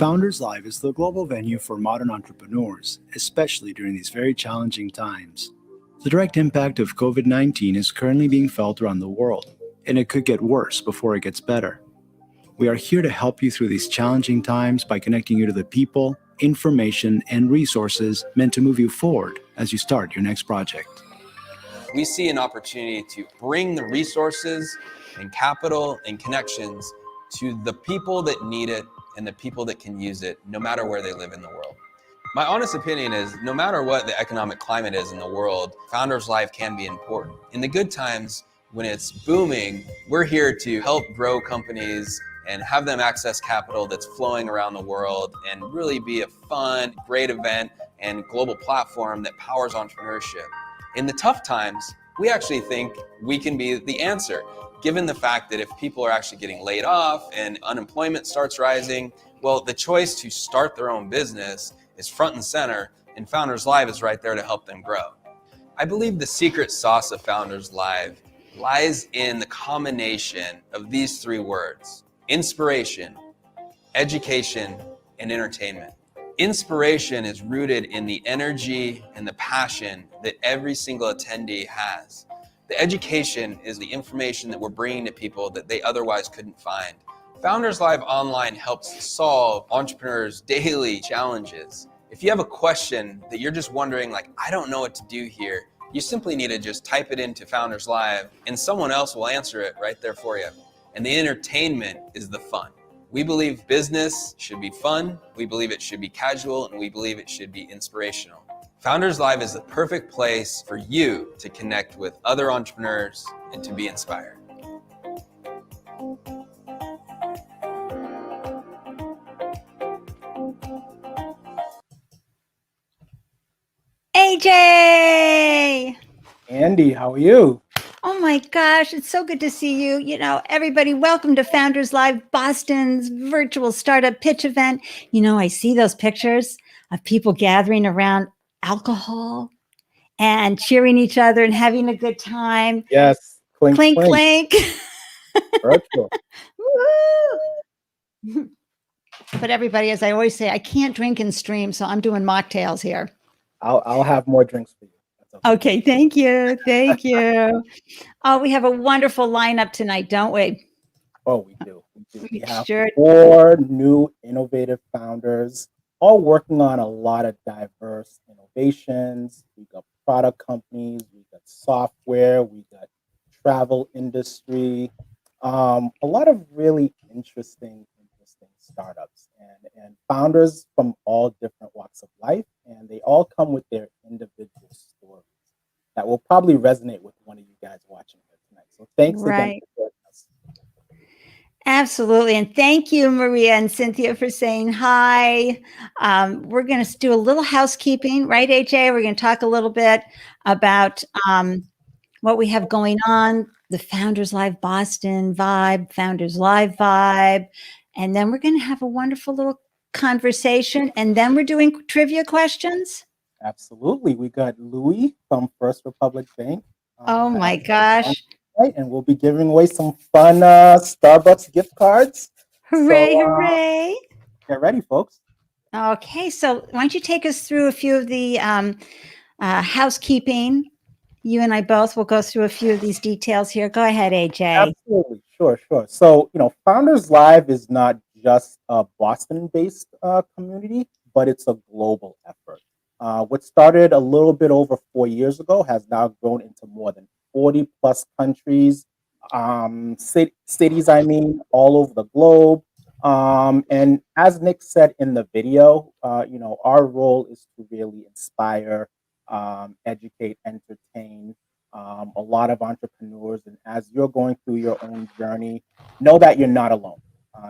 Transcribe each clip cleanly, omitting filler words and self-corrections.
Founders Live is the global venue for modern entrepreneurs, especially during these very challenging times. The direct impact of COVID-19 is currently being felt around the world, and it could get worse before it gets better. We are here to help you through these challenging times by connecting you to the people, information, and resources meant to move you forward as you start your next project. We see an opportunity to bring the resources and capital and connections to the people that need it and the people that can use it, no matter where they live in the world. My honest opinion is, no matter what the economic climate is in the world, Founders Live can be important. In the good times, when it's booming, we're here to help grow companies and have them access capital that's flowing around the world and really be a fun, great event and global platform that powers entrepreneurship. In the tough times, we actually think we can be the answer, given the fact that if people are actually getting laid off and unemployment starts rising, well, the choice to start their own business is front and center, and Founders Live is right there to help them grow. I believe the secret sauce of Founders Live lies in the combination of these three words: inspiration, education, and entertainment. Inspiration is rooted in the energy and the passion that every single attendee has. The education is the information that we're bringing to people that they otherwise couldn't find. Founders Live Online helps solve entrepreneurs' daily challenges. If you have a question that you're just wondering, like, I don't know what to do here, you simply need to just type it into Founders Live and someone else will answer it right there for you. And the entertainment is the fun. We believe business should be fun, we believe it should be casual, and we believe it should be inspirational. Founders Live is the perfect place for you to connect with other entrepreneurs and to be inspired. AJ! Andy, how are you? Oh my gosh, it's so good to see you. You know, everybody, welcome to Founders Live, Boston's virtual startup pitch event. You know, I see those pictures of people gathering around alcohol and cheering each other and having a good time. Yes. Clink, Clink, clink. Virtual. Woo! But everybody, as I always say, I can't drink and stream, so I'm doing mocktails here. I'll have more drinks for you. That's Okay, thank you. Thank you. Oh, we have a wonderful lineup tonight, don't we? Oh, we do. We have Sure. 4 new innovative founders, all working on a lot of diverse innovations. We got product companies, we got software, we got travel industry, a lot of really interesting startups and founders from all different walks of life, and they all come with their individual stories that will probably resonate with one of you guys watching here tonight. So thanks again for joining us. Absolutely. And thank you, Maria and Cynthia, for saying hi. We're going to do a little housekeeping, right, AJ? We're going to talk a little bit about what we have going on, the Founders Live Boston vibe, Founders Live vibe. And then we're going to have a wonderful little conversation. And then we're doing trivia questions. Absolutely. We got Louis from First Republic Bank. Oh my gosh. Right, and we'll be giving away some fun Starbucks gift cards. Hooray, hooray. Get ready, folks. Okay, so why don't you take us through a few of the housekeeping. You and I both will go through a few of these details here. Go ahead, AJ. Absolutely. Sure. So, Founders Live is not just a Boston-based community, but it's a global effort. What started a little bit over 4 years ago has now grown into more than 40 plus countries, cities, all over the globe. And as Nick said in the video, our role is to really inspire, educate, entertain a lot of entrepreneurs. And as you're going through your own journey, know that you're not alone.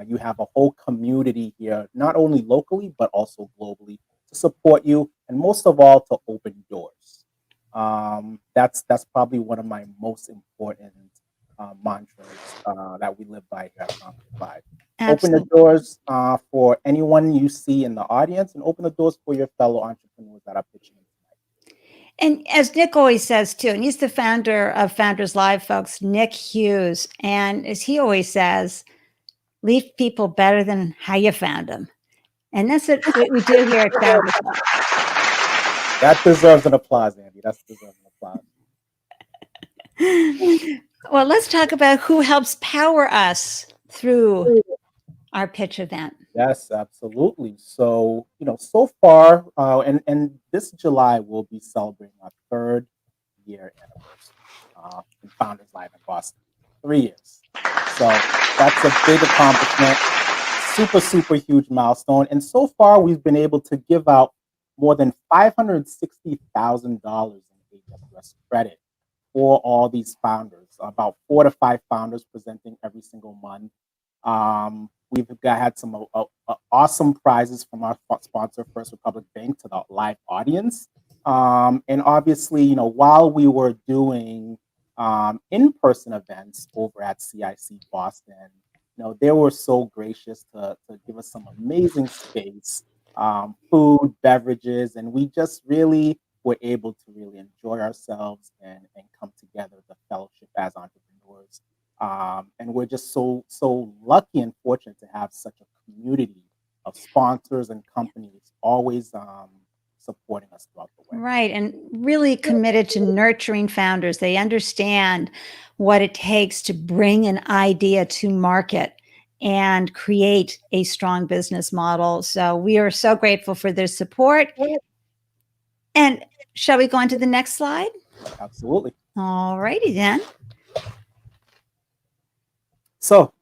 You have a whole community here, not only locally, but also globally, to support you, and most of all, to open doors. That's probably one of my most important mantras that we live by here at Founders Live. Open the doors for anyone you see in the audience, and open the doors for your fellow entrepreneurs that are pitching in tonight. And as Nick always says too, and he's the founder of Founders Live, folks, Nick Hughes. And as he always says, leave people better than how you found them. And that's what we do here at Founders Live. That deserves an applause, Andy. That deserves an applause. Well, let's talk about who helps power us through our pitch event. Yes, absolutely. So, so far, and this July we'll be celebrating our 3rd year anniversary in Founders Live in Boston. 3 years. So that's a big accomplishment. Super, super huge milestone. And so far, we've been able to give out more than $560,000 in AWS credit for all these founders. About 4 to 5 founders presenting every single month. We've had some awesome prizes from our sponsor, First Republic Bank, to the live audience. And obviously, while we were doing in-person events over at CIC Boston, they were so gracious to give us some amazing space, food, beverages, and we just really were able to really enjoy ourselves and come together, the fellowship as entrepreneurs. And we're just so lucky and fortunate to have such a community of sponsors and companies always supporting us throughout the way. Right. And really committed to nurturing founders. They understand what it takes to bring an idea to market and create a strong business model. So we are so grateful for their support. And shall we go on to the next slide? Absolutely. All righty then. So,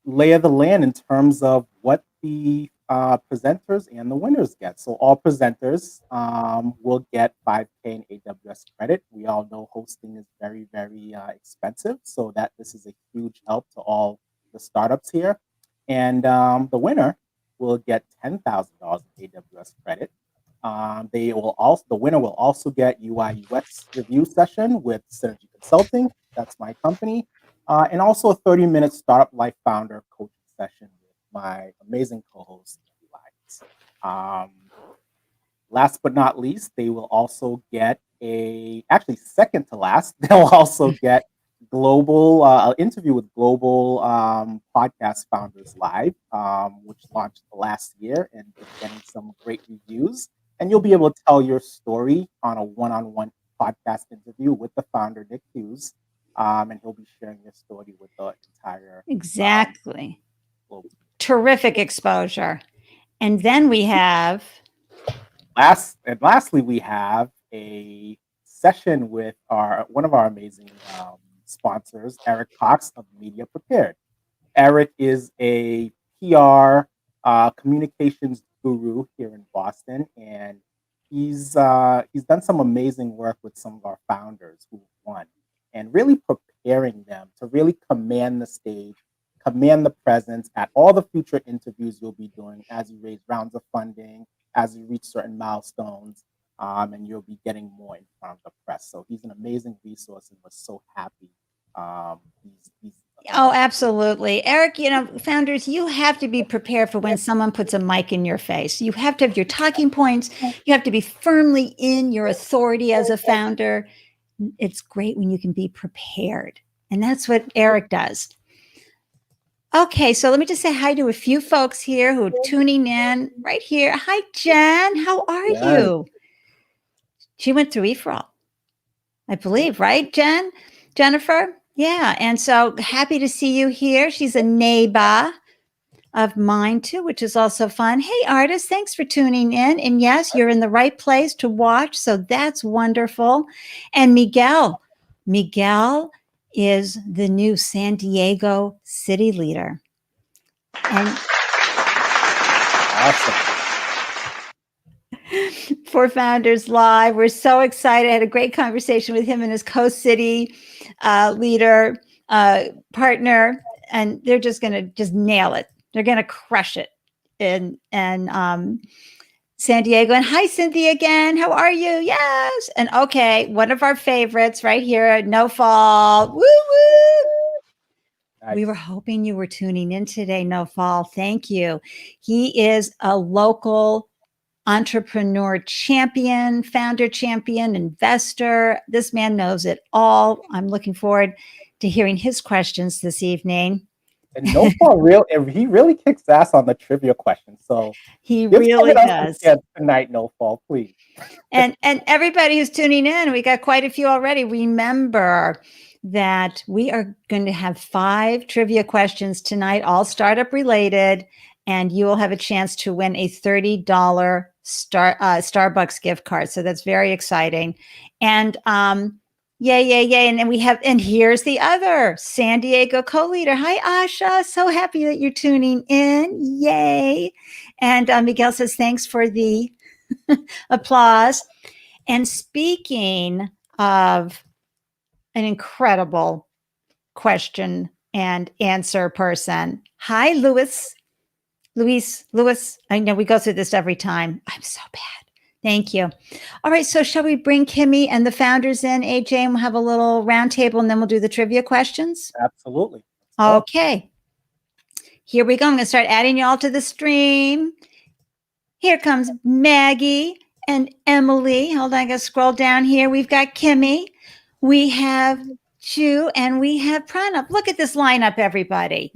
lay of the land in terms of what the presenters and the winners get. So all presenters will get 5K in AWS credit. We all know hosting is very, very expensive, so that this is a huge help to all the startups here. And the winner will get $10,000 in AWS credit. The winner will also get UI UX review session with Synergy Consulting. That's my company. And also a 30-minute Startup Life Founder coaching session with my amazing co-host, Andy Lyons. Last but not least, they will also get actually second to last, they'll also get global interview with Global Podcast Founders Live, which launched last year and getting some great reviews. And you'll be able to tell your story on a one-on-one podcast interview with the founder, Nick Hughes. And he'll be sharing your story with the entire exactly global. Terrific exposure. And then we have lastly we have a session with one of our amazing sponsors, Eric Cox of Media Prepared. Eric is a PR communications guru here in Boston, and he's done some amazing work with some of our founders who won, and really preparing them to really command the stage, command the presence at all the future interviews you'll be doing as you raise rounds of funding, as you reach certain milestones, and you'll be getting more in front of the press. So he's an amazing resource, and we're so happy. Oh, absolutely. Eric, founders, you have to be prepared for when someone puts a mic in your face. You have to have your talking points. You have to be firmly in your authority as a founder. It's great when you can be prepared. And that's what Eric does. Okay, so let me just say hi to a few folks here who are tuning in right here. Hi, Jen. How are you? She went through EFRAL, I believe, right, Jen? Jennifer? Yeah, and so happy to see you here. She's a neighbor of mine too, which is also fun. Hey, artist, thanks for tuning in. And yes, you're in the right place to watch, so that's wonderful. And Miguel is the new San Diego city leader. And awesome. For Founders Live, we're so excited. I had a great conversation with him and his co-city leader partner, and they're just going to nail it. They're going to crush it in San Diego. And hi, Cynthia again. How are you? Yes. And okay, one of our favorites right here, No Fall. Woo woo. Nice. We were hoping you were tuning in today, No Fall. Thank you. He is a local entrepreneur champion, founder champion, investor. This man knows it all. I'm looking forward to hearing his questions this evening. And he really kicks ass on the trivia questions. So He give really someone else a does. chance tonight, No Fall, please. And everybody who's tuning in, we got quite a few already. Remember that we are going to have 5 trivia questions tonight, all startup related, and you will have a chance to win a $30 Starbucks gift card. So that's very exciting. And yay. And then and here's the other San Diego co-leader. Hi, Asha. So happy that you're tuning in. Yay. And Miguel says, thanks for the applause. And speaking of an incredible question and answer person, hi, Luis. I know we go through this every time. I'm so bad. Thank you. All right. So shall we bring Kimmy and the founders in, AJ, and we'll have a little roundtable and then we'll do the trivia questions? Absolutely. Okay. Here we go. I'm going to start adding you all to the stream. Here comes Maggie and Emily. Hold on, I gotta scroll down here. We've got Kimmy, we have Chu, and we have Pranab. Look at this lineup, everybody.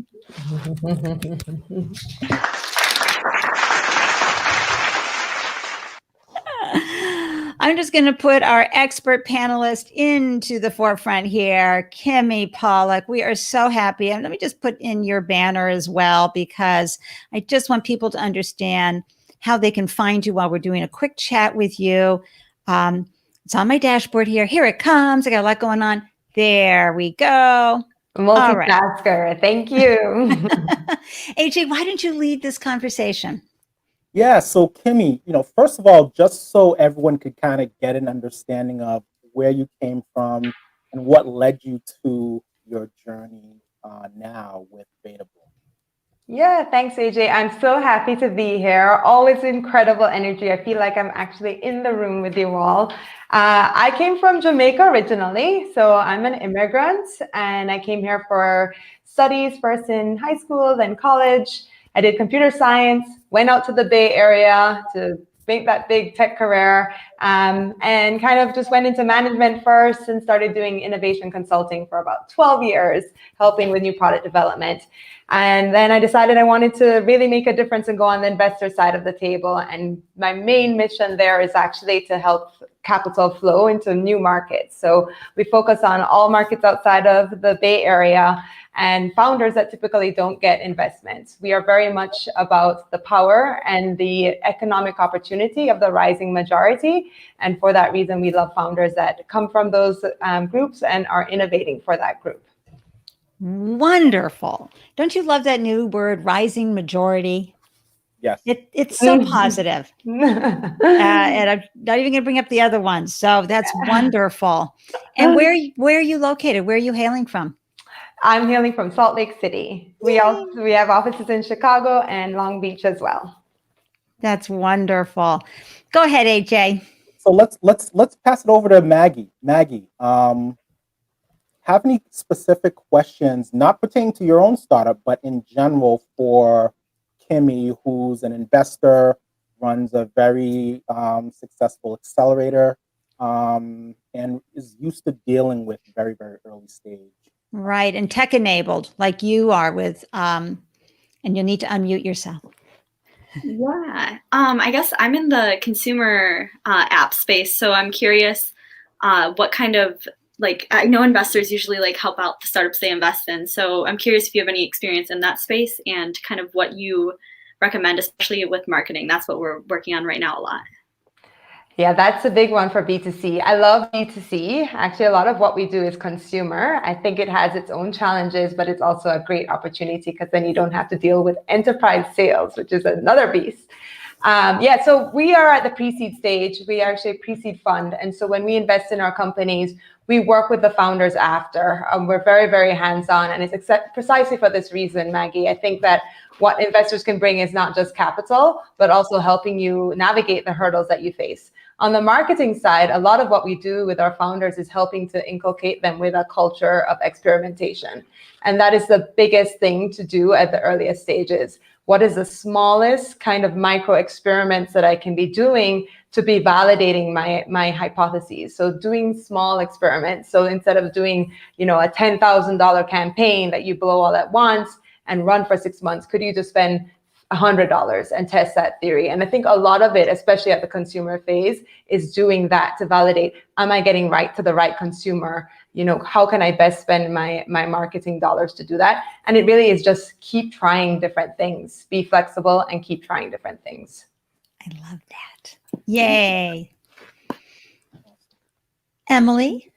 I'm just going to put our expert panelist into the forefront here, Kimmy Pollock. We are so happy. And let me just put in your banner as well, because I just want people to understand how they can find you while we're doing a quick chat with you. It's on my dashboard here. Here it comes. I got a lot going on. There we go. Multitasker. Right. Thank you. AJ, why don't you lead this conversation? Yeah, so Kimmy, first of all, just so everyone could kind of get an understanding of where you came from and what led you to your journey now with Beta Bloom. Yeah, thanks, AJ. I'm so happy to be here. Always incredible energy. I feel like I'm actually in the room with you all. I came from Jamaica originally, so I'm an immigrant, and I came here for studies, first in high school, then college. I did computer science, went out to the Bay Area to make that big tech career, and kind of just went into management first and started doing innovation consulting for about 12 years, helping with new product development. And then I decided I wanted to really make a difference and go on the investor side of the table. And my main mission there is actually to help capital flow into new markets. So we focus on all markets outside of the Bay Area and founders that typically don't get investments. We are very much about the power and the economic opportunity of the rising majority. And for that reason, we love founders that come from those groups and are innovating for that group. Wonderful. Don't you love that new word, rising majority? Yes. It's so positive. And I'm not even going to bring up the other ones. So that's wonderful. And where are you located? Where are you hailing from? I'm hailing from Salt Lake City. We have offices in Chicago and Long Beach as well. That's wonderful. Go ahead, AJ. So let's pass it over to Maggie. Maggie, have any specific questions, not pertaining to your own startup, but in general for Kimmy, who's an investor, runs a very successful accelerator, and is used to dealing with very, very early stage. Right, and tech enabled like you are with, and you'll need to unmute yourself. Yeah, I guess I'm in the consumer app space, so I'm curious what kind of, I know investors usually help out the startups they invest in. So I'm curious if you have any experience in that space and kind of what you recommend, especially with marketing. That's what we're working on right now a lot. Yeah, that's a big one for B2C. I love B2C. Actually, a lot of what we do is consumer. I think it has its own challenges, but it's also a great opportunity because then you don't have to deal with enterprise sales, which is another beast. So we are at the pre-seed stage. We are actually a pre-seed fund. And so when we invest in our companies, we work with the founders after. We're very, very hands-on. And it's precisely for this reason, Maggie. I think that what investors can bring is not just capital, but also helping you navigate the hurdles that you face. On the marketing side, a lot of what we do with our founders is helping to inculcate them with a culture of experimentation. And that is the biggest thing to do at the earliest stages. What is the smallest kind of micro experiments that I can be doing to be validating my hypotheses? So doing small experiments. So instead of doing, a $10,000 campaign that you blow all at once, and run for 6 months? Could you just spend $100 and test that theory? And I think a lot of it, especially at the consumer phase, is doing that to validate, am I getting right to the right consumer? How can I best spend my marketing dollars to do that? And it really is just keep trying different things, be flexible and keep trying different things. I love that. Yay. Emily?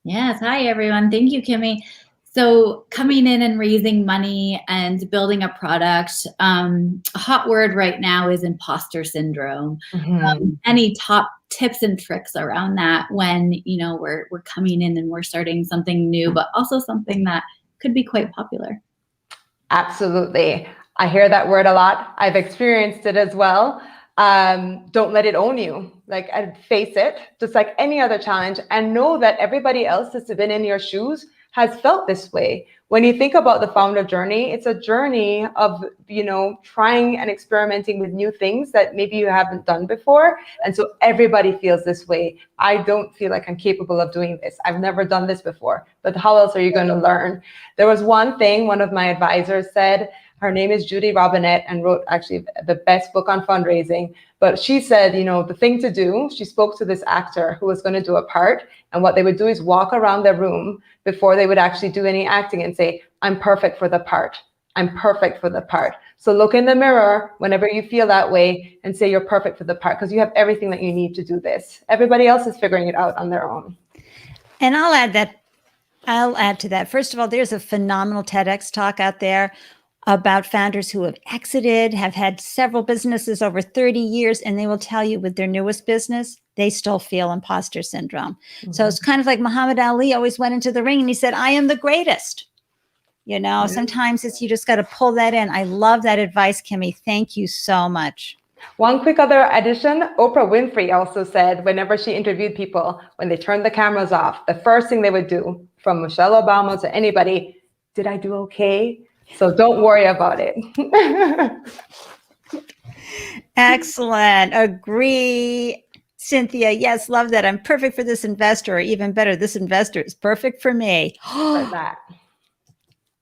Yes. Hi, everyone. Thank you, Kimmy. So coming in and raising money and building a product, a hot word right now is imposter syndrome. Any top tips and tricks around that when, we're coming in and we're starting something new, but also something that could be quite popular? Absolutely. I hear that word a lot. I've experienced it as well. Don't let it own you. Face it, just like any other challenge, and know that everybody else that's been in your shoes has felt this way. When you think about the founder journey, it's a journey of, trying and experimenting with new things that maybe you haven't done before. And so everybody feels this way. I don't feel like I'm capable of doing this. I've never done this before, but how else are you going to learn? There was one thing one of my advisors said. Her name is Judy Robinette and wrote actually the best book on fundraising. But she said, the thing to do, she spoke to this actor who was going to do a part. And what they would do is walk around their room before they would actually do any acting and say, I'm perfect for the part. I'm perfect for the part. So look in the mirror whenever you feel that way and say you're perfect for the part, because you have everything that you need to do this. Everybody else is figuring it out on their own. And I'll add to that. First of all, there's a phenomenal TEDx talk out there about founders who have exited, have had several businesses over 30 years, and they will tell you with their newest business, they still feel imposter syndrome. So it's kind of like Muhammad Ali always went into the ring and he said, I am the greatest. Sometimes you just got to pull that in. I love that advice, Kimmy. Thank you so much. One quick other addition, Oprah Winfrey also said whenever she interviewed people, when they turned the cameras off, the first thing they would do, from Michelle Obama to anybody, did I do okay? So don't worry about it. Excellent. Agree. Cynthia, yes, love that. I'm perfect for this investor, or even better, this investor is perfect for me. Like that.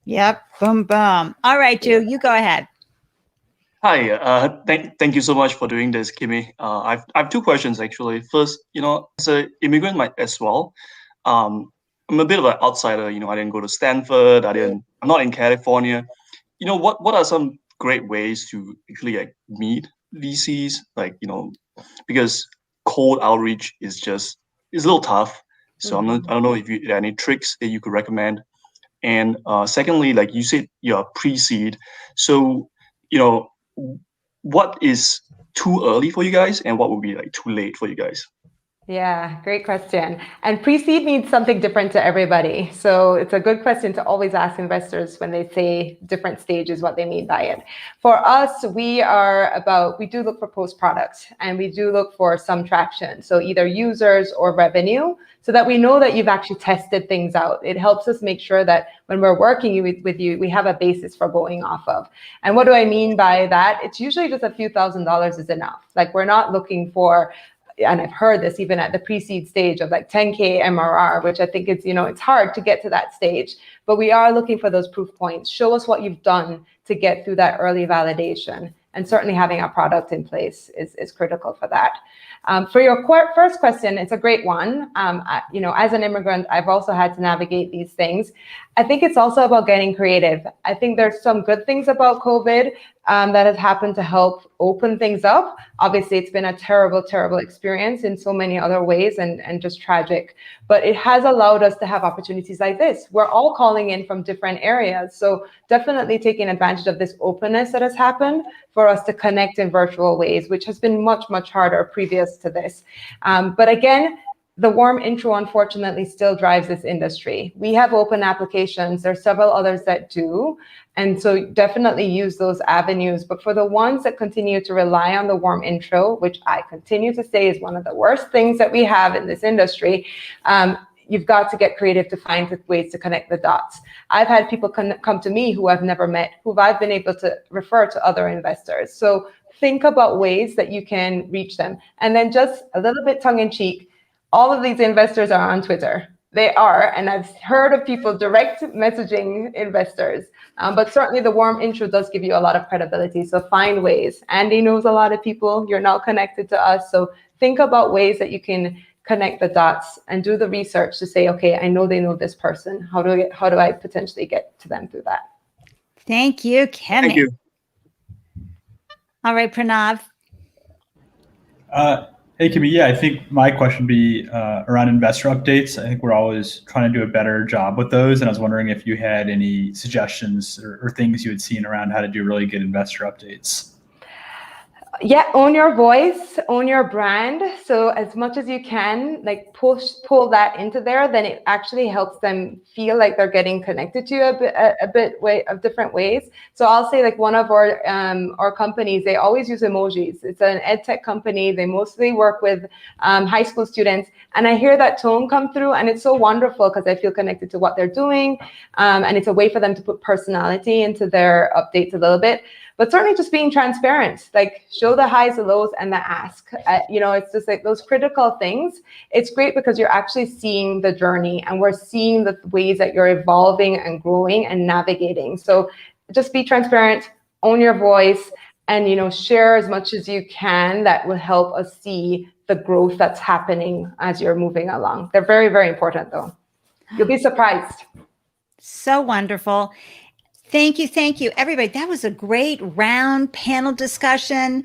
Yep. Boom, boom. All right, Ju, you go ahead. Hi, thank you so much for doing this, Kimmy. I've two questions actually. First, as an immigrant as well, I'm a bit of an outsider. I didn't go to Stanford. I'm not in California. What are some great ways to actually meet VCs? Because cold outreach is a little tough. So I don't know if you have any tricks that you could recommend. And secondly, like you said, you're pre-seed. So what is too early for you guys, and what would be too late for you guys? Yeah, great question. And pre-seed means something different to everybody. So it's a good question to always ask investors when they say different stages, what they mean by it. For us, we do look for post products, and we do look for some traction. So either users or revenue, so that we know that you've actually tested things out. It helps us make sure that when we're working with you, we have a basis for going off of. And what do I mean by that? It's usually just a few $1,000s is enough. We're not looking for, and I've heard this even at the pre-seed stage of 10K MRR, which I think it's hard to get to that stage, but we are looking for those proof points. Show us what you've done to get through that early validation. And certainly having a product in place is critical for that. For your first question, it's a great one. As an immigrant, I've also had to navigate these things. I think it's also about getting creative. I think there's some good things about COVID that has happened to help open things up. Obviously, it's been a terrible, terrible experience in so many other ways and just tragic. But it has allowed us to have opportunities like this. We're all calling in from different areas. So definitely taking advantage of this openness that has happened for us to connect in virtual ways, which has been much, much harder previous to this. But again, the warm intro, unfortunately, still drives this industry. We have open applications. There are several others that do. And so definitely use those avenues. But for the ones that continue to rely on the warm intro, which I continue to say is one of the worst things that we have in this industry, you've got to get creative to find ways to connect the dots. I've had people come to me who I've never met, who I've been able to refer to other investors. So think about ways that you can reach them. And then just a little bit tongue in cheek, all of these investors are on Twitter. they are, and I've heard of people direct messaging investors, but certainly the warm intro does give you a lot of credibility. So find ways. Andy knows a lot of people. You're now connected to us. So think about ways that you can connect the dots and do the research to say, okay, I know they know this person. How do I potentially get to them through that? Thank you, Kimmy. Thank you. All right, Pranav. Hey, Kimmy. Yeah, I think my question would be around investor updates. I think we're always trying to do a better job with those. And I was wondering if you had any suggestions or things you had seen around how to do really good investor updates. Yeah, own your voice, own your brand. So as much as you can, like pull that into there, then it actually helps them feel like they're getting connected to you a bit of different ways. So I'll say like one of our companies, they always use emojis. It's an ed tech company. They mostly work with high school students. And I hear that tone come through, and it's so wonderful because I feel connected to what they're doing. And it's a way for them to put personality into their updates a little bit. But certainly just being transparent, like show the highs, the lows, and the ask. It's just like those critical things. It's great because you're actually seeing the journey, and we're seeing the ways that you're evolving and growing and navigating. So just be transparent, own your voice, and share as much as you can. That will help us see the growth that's happening as you're moving along. They're very, very important though. You'll be surprised. So wonderful. Thank you, everybody. That was a great round panel discussion.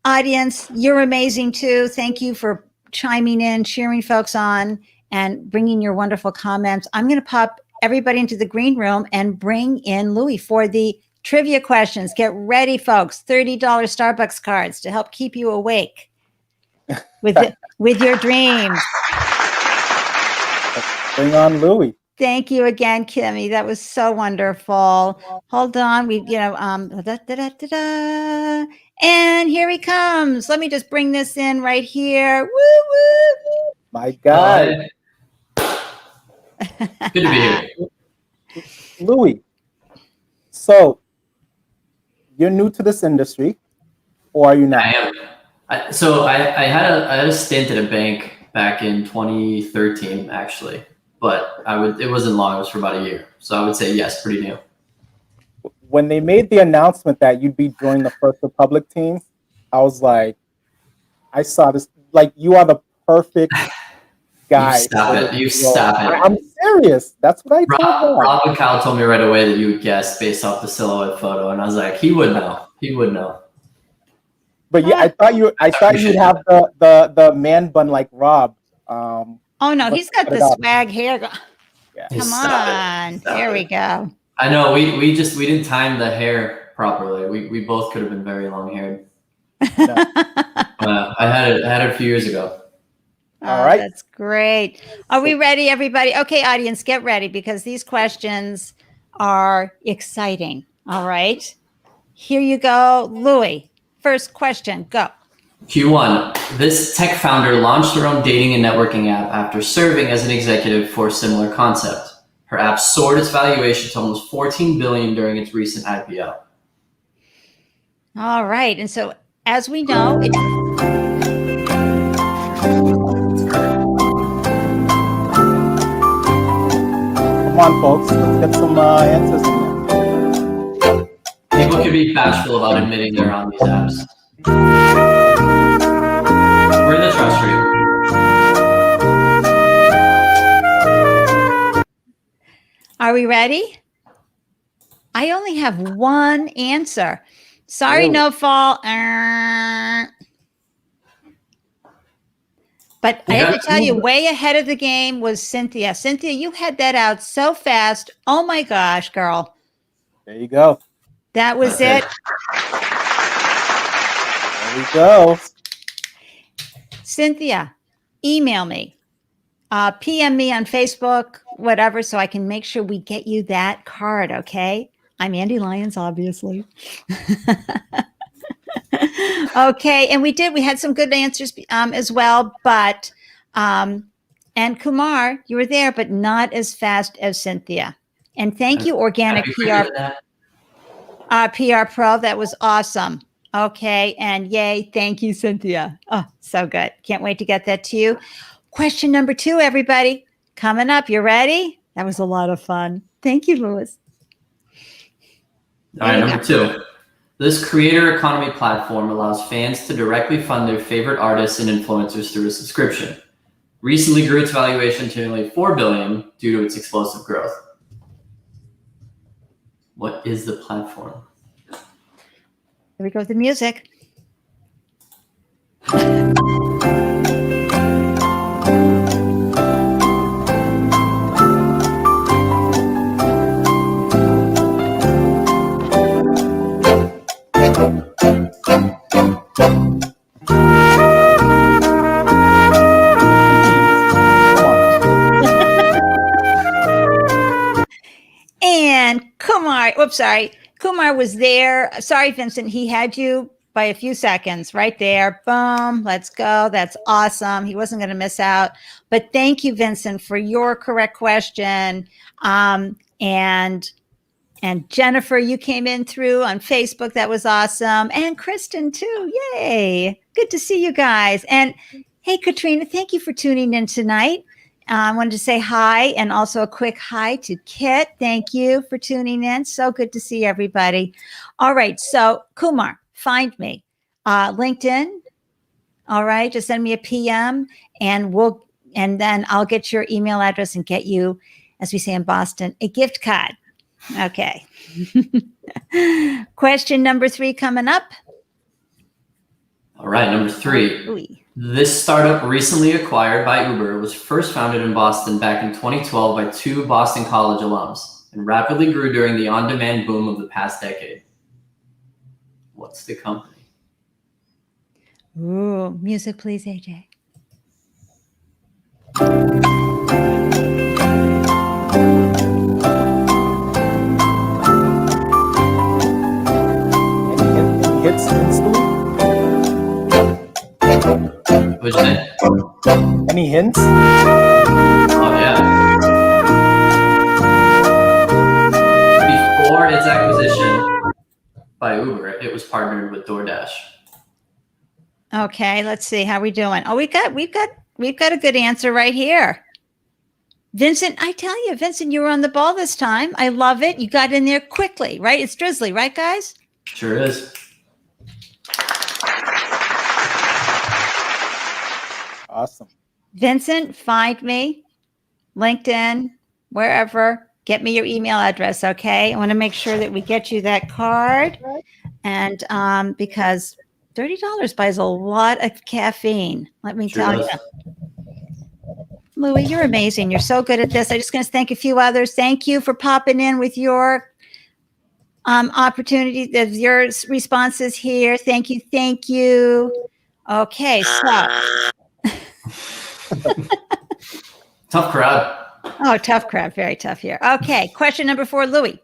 Audience, you're amazing too. Thank you for chiming in, cheering folks on, and bringing your wonderful comments. I'm going to pop everybody into the green room and bring in Louis for the trivia questions. Get ready, folks. $30 Starbucks cards to help keep you awake with your dreams. Bring on Louis. Thank you again, Kimmy. That was so wonderful. Hold on. And here he comes. Let me just bring this in right here. Woo, woo. My God. Good to be here. Louis, so you're new to this industry, or are you not? I am. I had a stint at a bank back in 2013, actually. But it wasn't long, it was for about a year. So I would say yes, pretty new. When they made the announcement that you'd be joining the First Republic team, I was like, I saw this, like you are the perfect guy. You stop it. I'm serious. That's what I told them. Rob and Kyle told me right away that you would guess based off the silhouette photo. And I was like, he would know. But yeah, I thought you'd have the man bun like Rob. Oh no, he's got the swag hair. Yeah. Come on, there we go. I know we didn't time the hair properly. We both could have been very long haired. I had it a few years ago. All right, that's great. Are we ready, everybody? Okay, audience, get ready because these questions are exciting. All right, here you go, Louis. First question, go. Q1, this tech founder launched her own dating and networking app after serving as an executive for a similar concept. Her app soared its valuation to almost $14 billion during its recent IPO. All right. And so, as we know, come on, folks, let's get some answers in there. People can be bashful about admitting they're on these apps. We're in the trust stream. Are we ready? I only have one answer. Sorry, no fall. But I have to tell you, way ahead of the game was Cynthia. Cynthia, you had that out so fast. Oh my gosh, girl. There you go. That was it. There we go. Cynthia, email me, PM me on Facebook, whatever, so I can make sure we get you that card, okay? I'm Andy Lyons, obviously. Okay, and we had some good answers as well, but, and Kumar, you were there, but not as fast as Cynthia. And thank you, Organic PR Pro, that was awesome. Okay, and yay, thank you, Cynthia. Oh, so good. Can't wait to get that to you. Question number 2, everybody. coming up. You ready? That was a lot of fun. Thank you, Louis. All right, number 2. This creator economy platform allows fans to directly fund their favorite artists and influencers through a subscription. Recently grew its valuation to nearly $4 billion due to its explosive growth. What is the platform? Here we go with the music. And Kumar was there. Sorry, Vincent, he had you by a few seconds right there. Boom, let's go. That's awesome. He wasn't going to miss out. But thank you, Vincent, for your correct question. And Jennifer, you came in through on Facebook. That was awesome. And Kristen too. Yay. Good to see you guys. And hey, Katrina, thank you for tuning in tonight. I wanted to say hi and also a quick hi to Kit. Thank you for tuning in. So good to see everybody. All right. So Kumar, find me. LinkedIn. All right. Just send me a PM and then I'll get your email address and get you, as we say in Boston, a gift card. Okay. Question number 3 coming up. All right, number 3. This startup, recently acquired by Uber, was first founded in Boston back in 2012 by 2 Boston College alums and rapidly grew during the on-demand boom of the past decade. What's the company? Ooh, music, please, AJ. Hits instantly? What'd you say? Any hints? Oh, yeah. Before its acquisition by Uber, it was partnered with DoorDash. Okay, let's see how we doing. Oh, we've got a good answer right here. Vincent, I tell you, Vincent, you were on the ball this time. I love it. You got in there quickly, right? It's Drizzly, right, guys? Sure is. Awesome. Vincent, find me, LinkedIn, wherever. Get me your email address, okay? I want to make sure that we get you that card, and because $30 buys a lot of caffeine. Let me tell you. Louis, you're amazing. You're so good at this. I'm just going to thank a few others. Thank you for popping in with your opportunity, your responses here. Thank you. Thank you. Okay, so. Tough crowd. Oh, tough crowd. Very tough here. Okay, question number 4, Louis.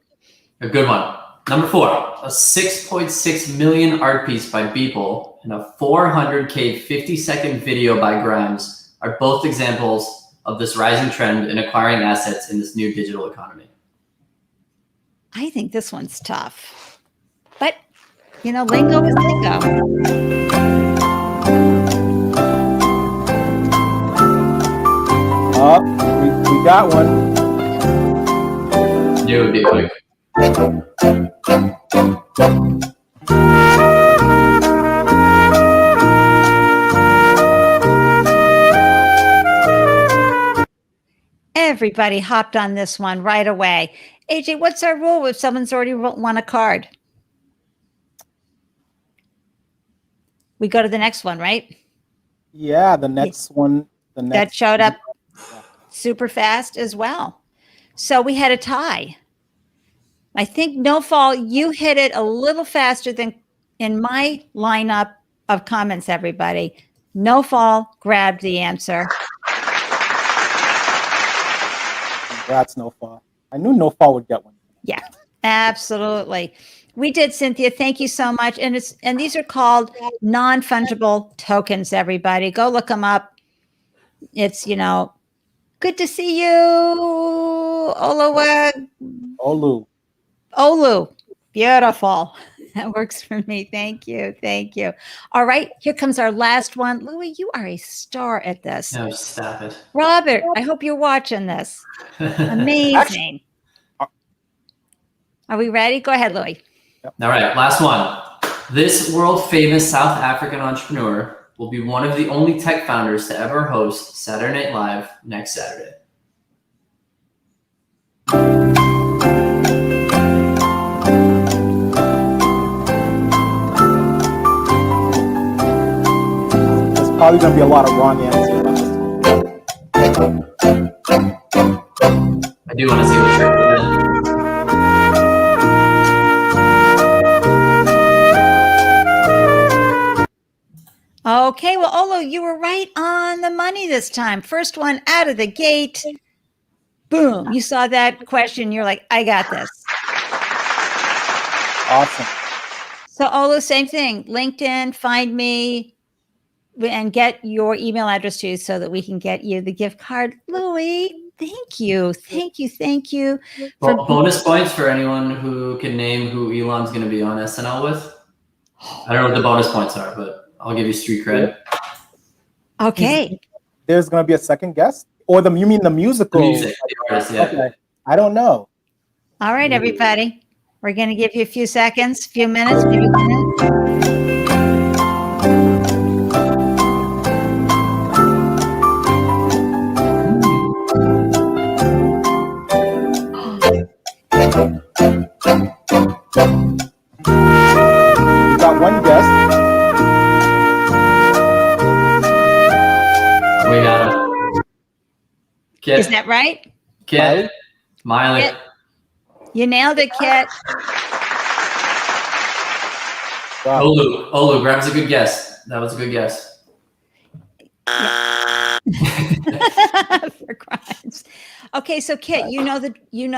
A good one. Number 4, a 6.6 million art piece by Beeple and a 400K 50-second video by Grimes are both examples of this rising trend in acquiring assets in this new digital economy. I think this one's tough. But, lingo is lingo. We got one. Knew it would be quick. Everybody hopped on this one right away. AJ, what's our rule if someone's already won a card? We go to the next one, right? Yeah, the next one. That showed up super fast as well. So we had a tie. I think No Fall, you hit it a little faster than in my lineup of comments, everybody. No Fall grabbed the answer. Congrats, No Fall. I knew No Fall would get one. Yeah, absolutely. We did, Cynthia. Thank you so much. And these are called non-fungible tokens, everybody. Go look them up. It's, good to see you, Olu. Beautiful. That works for me. Thank you. Thank you. All right. Here comes our last one. Louis, you are a star at this. No, stop it. Robert, I hope you're watching this. Amazing. Are we ready? Go ahead, Louis. All right, last one. This world famous South African entrepreneur will be one of the only tech founders to ever host Saturday Night Live next Saturday. There's probably going to be a lot of wrong answers. I do want to see what you're doing. Okay, well, Olo, you were right on the money this time. First one out of the gate. Boom. You saw that question. You're like, I got this. Awesome. So, Olo, same thing. LinkedIn, find me and get your email address to you so that we can get you the gift card. Louis, thank you. Thank you. Thank you. Well, bonus points for anyone who can name who Elon's going to be on SNL with. I don't know what the bonus points are, but I'll give you street cred. Okay. There's going to be a second guest? Or you mean the musical? The music, the artist, yeah. Okay. I don't know. All right, everybody. We're going to give you a few seconds, a few minutes, maybe a minute. We got one guest. We got him. Kit. Is that right? Kit. Miley. Kit. You nailed it, Kit. Wow. Olu, grabs a good guess. That was a good guess. For crimes. Okay, so Kit, you know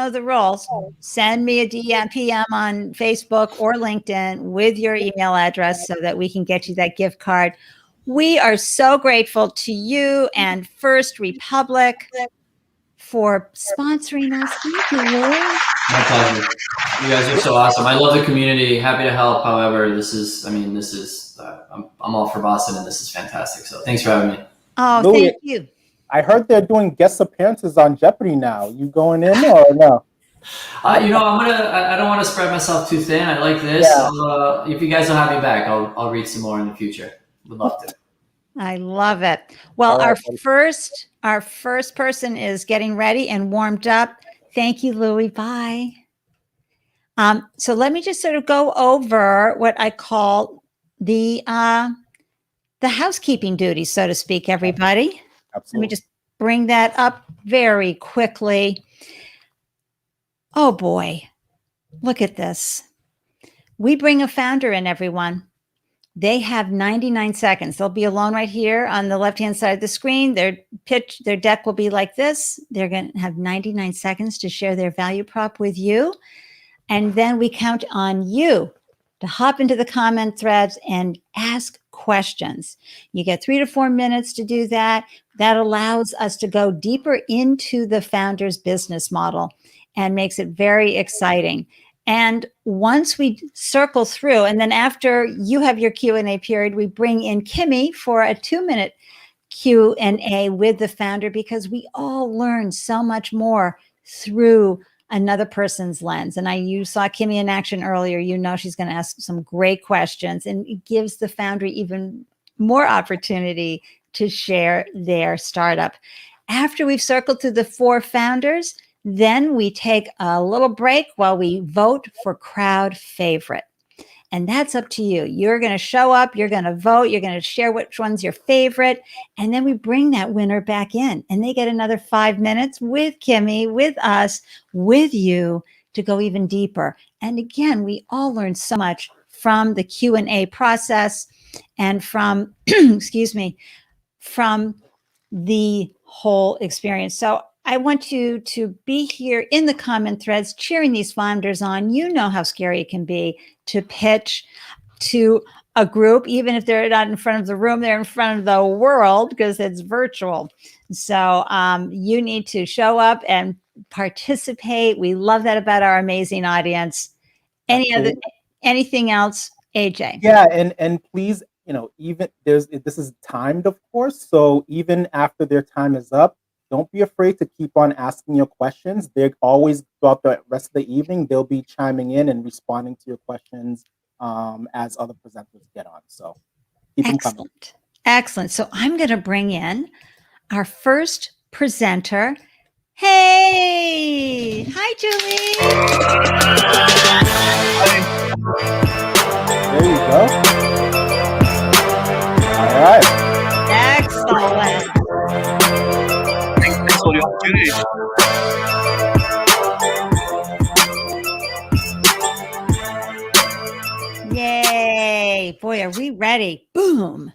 the roles. Send me a PM on Facebook or LinkedIn with your email address so that we can get you that gift card. We are so grateful to you and First Republic for sponsoring us. Thank you, Louis. My pleasure. You guys are so awesome. I love the community. Happy to help. However, I'm all for Boston, and this is fantastic. So thanks for having me. Oh, Louis, thank you. I heard they're doing guest appearances on Jeopardy now. You going in or no? I don't want to spread myself too thin. I like this. Yeah. If you guys will have me back, I'll read some more in the future. Would love to. I love it. Well, All right. our first person is getting ready and warmed up. Thank you, Louis. Bye. So let me just sort of go over what I call the housekeeping duties, so to speak, everybody. Absolutely. Let me just bring that up very quickly. Oh boy, look at this. We bring a founder in, everyone. They have 99 seconds. They'll be alone right here on the left-hand side of the screen. Their deck will be like this. They're going to have 99 seconds to share their value prop with you. And then we count on you to hop into the comment threads and ask questions. You get 3 to 4 minutes to do that. That allows us to go deeper into the founder's business model and makes it very exciting. And once we circle through, and then after you have your Q&A period, we bring in Kimmy for a 2-minute Q&A with the founder, because we all learn so much more through another person's lens. And you saw Kimmy in action earlier. You know she's going to ask some great questions, and it gives the founder even more opportunity to share their startup. After we've circled through the 4 founders, then we take a little break while we vote for crowd favorite. And that's up to you. You're going to show up, you're going to vote, you're going to share which one's your favorite. And then we bring that winner back in, and they get another 5 minutes with Kimmy, with us, with you to go even deeper. And again, we all learn so much from the Q&A process and from, from the whole experience. So I want you to be here in the comment threads, cheering these founders on. You know how scary it can be to pitch to a group, even if they're not in front of the room, they're in front of the world because it's virtual. So you need to show up and participate. We love that about our amazing audience. Any other Anything else, AJ? Yeah, and please, even this is timed, of course. So even after their time is up, don't be afraid to keep on asking your questions. They're always throughout the rest of the evening, they'll be chiming in and responding to your questions as other presenters get on. So keep them coming. Excellent. Excellent. So I'm going to bring in our first presenter. Hey, hi, Julie. There you go. All right. Excellent. Thanks for the opportunity. Yay. Boy, are we ready? Boom.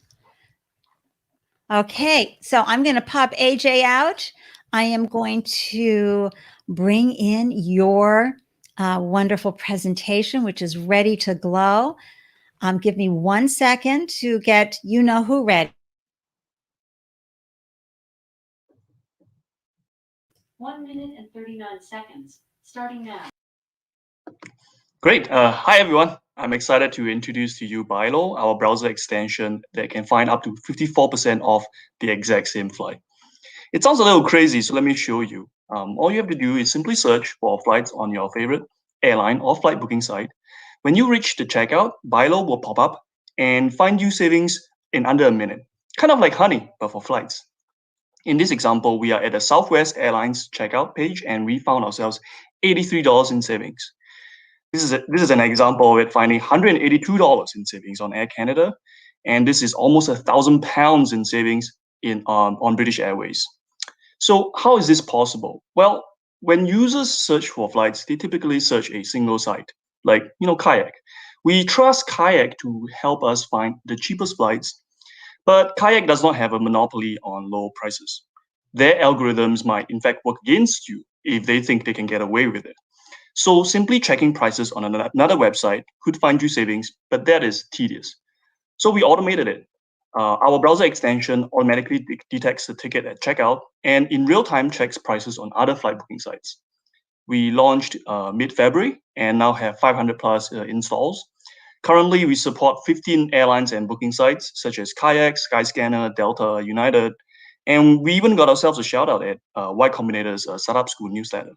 Okay, so I'm going to pop AJ out. I am going to bring in your wonderful presentation, which is ready to glow. Give me 1 second to get you-know-who ready. 1 minute and 39 seconds, starting now. Great. Hi, everyone. I'm excited to introduce to you Bilo, our browser extension that can find up to 54% off the exact same flight. It sounds a little crazy, so let me show you. All you have to do is simply search for flights on your favorite airline or flight booking site. When you reach the checkout, Bilo will pop up and find you savings in under a minute. Kind of like Honey, but for flights. In this example, we are at the Southwest Airlines checkout page and we found ourselves $83 in savings. This is an example of it finding $182 in savings on Air Canada, and this is almost £1,000 in savings on British Airways. So how is this possible? Well, when users search for flights, they typically search a single site, like Kayak. We trust Kayak to help us find the cheapest flights, but Kayak does not have a monopoly on low prices. Their algorithms might in fact work against you if they think they can get away with it. So simply checking prices on another website could find you savings, but that is tedious. So we automated it. Our browser extension automatically detects the ticket at checkout and in real time checks prices on other flight booking sites. We launched mid-February and now have 500 plus installs. Currently, we support 15 airlines and booking sites such as Kayak, Skyscanner, Delta, United, and we even got ourselves a shout out at Y Combinator's Startup School newsletter.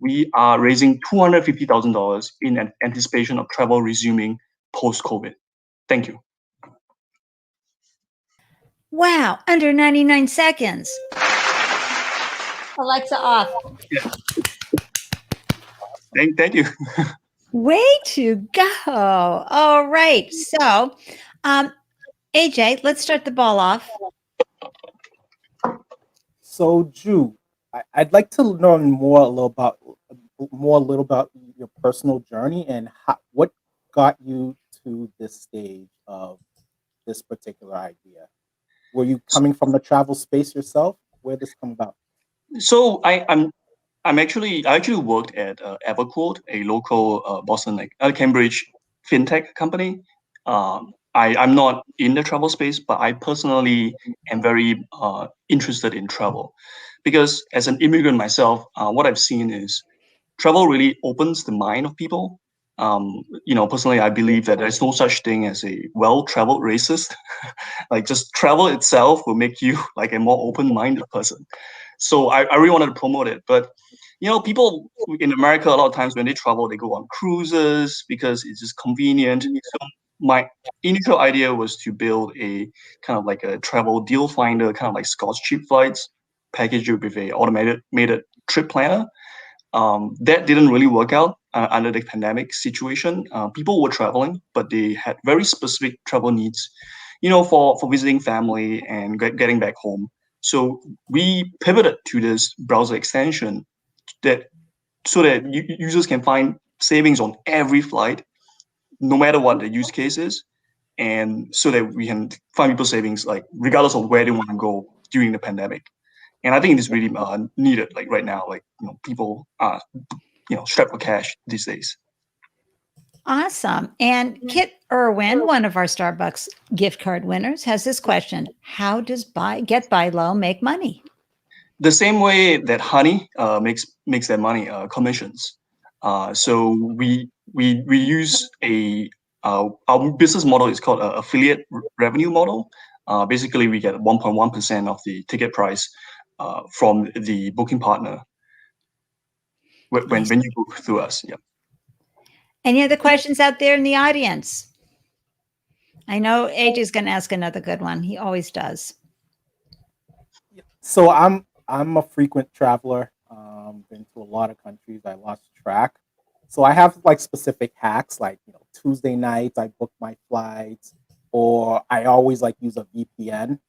We are raising $250,000 in anticipation of travel resuming post-COVID. Thank you. Wow, under 99 seconds. Alexa off. Yeah. Thank you. Way to go. All right. So, AJ, let's start the ball off. So, Ju, I'd like to learn more a little about your personal journey and what got you to this stage of this particular idea. Were you coming from the travel space yourself? Where did this come about? So I actually worked at EverQuote, a local Boston, Cambridge fintech company. I'm not in the travel space, but I personally am very interested in travel because as an immigrant myself, what I've seen is travel really opens the mind of people. Personally, I believe that there's no such thing as a well-traveled racist. Like just travel itself will make you like a more open-minded person. So I really wanted to promote it. But, people in America, a lot of times when they travel, they go on cruises because it's just convenient. So my initial idea was to build a kind of like a travel deal finder, kind of like Scott's Cheap Flights, package it with a automated trip planner. That didn't really work out under the pandemic situation. People were traveling, but they had very specific travel needs, for visiting family and getting back home. So we pivoted to this browser extension so that users can find savings on every flight, no matter what the use case is, and so that we can find people savings like regardless of where they want to go during the pandemic. And I think it is really needed, like right now, people are, strapped for cash these days. Awesome. And Kit Irwin, one of our Starbucks gift card winners, has this question. How does Get Buy Low make money? The same way that Honey makes their money, commissions. So we we use our business model is called affiliate revenue model. Basically, we get 1.1% of the ticket price from the booking partner when you book through us. Yeah. Any other questions out there in the audience? I know AJ is going to ask another good one. He always does. So I'm a frequent traveler. Been to a lot of countries. I lost track. So I have like specific hacks, like Tuesday nights I book my flights, or I always like use a VPN.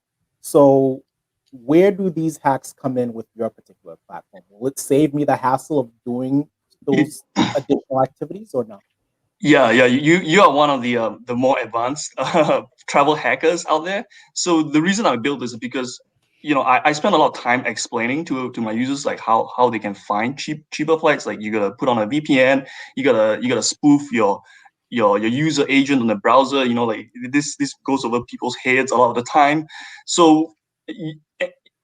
So where do these hacks come in with your particular platform? Will it save me the hassle of doing those additional activities or no? Yeah. You are one of the more advanced travel hackers out there. So the reason I built this is because I spend a lot of time explaining to my users like how they can find cheaper flights. Like you gotta put on a VPN, you gotta spoof your user agent on the browser. Like this goes over people's heads a lot of the time. So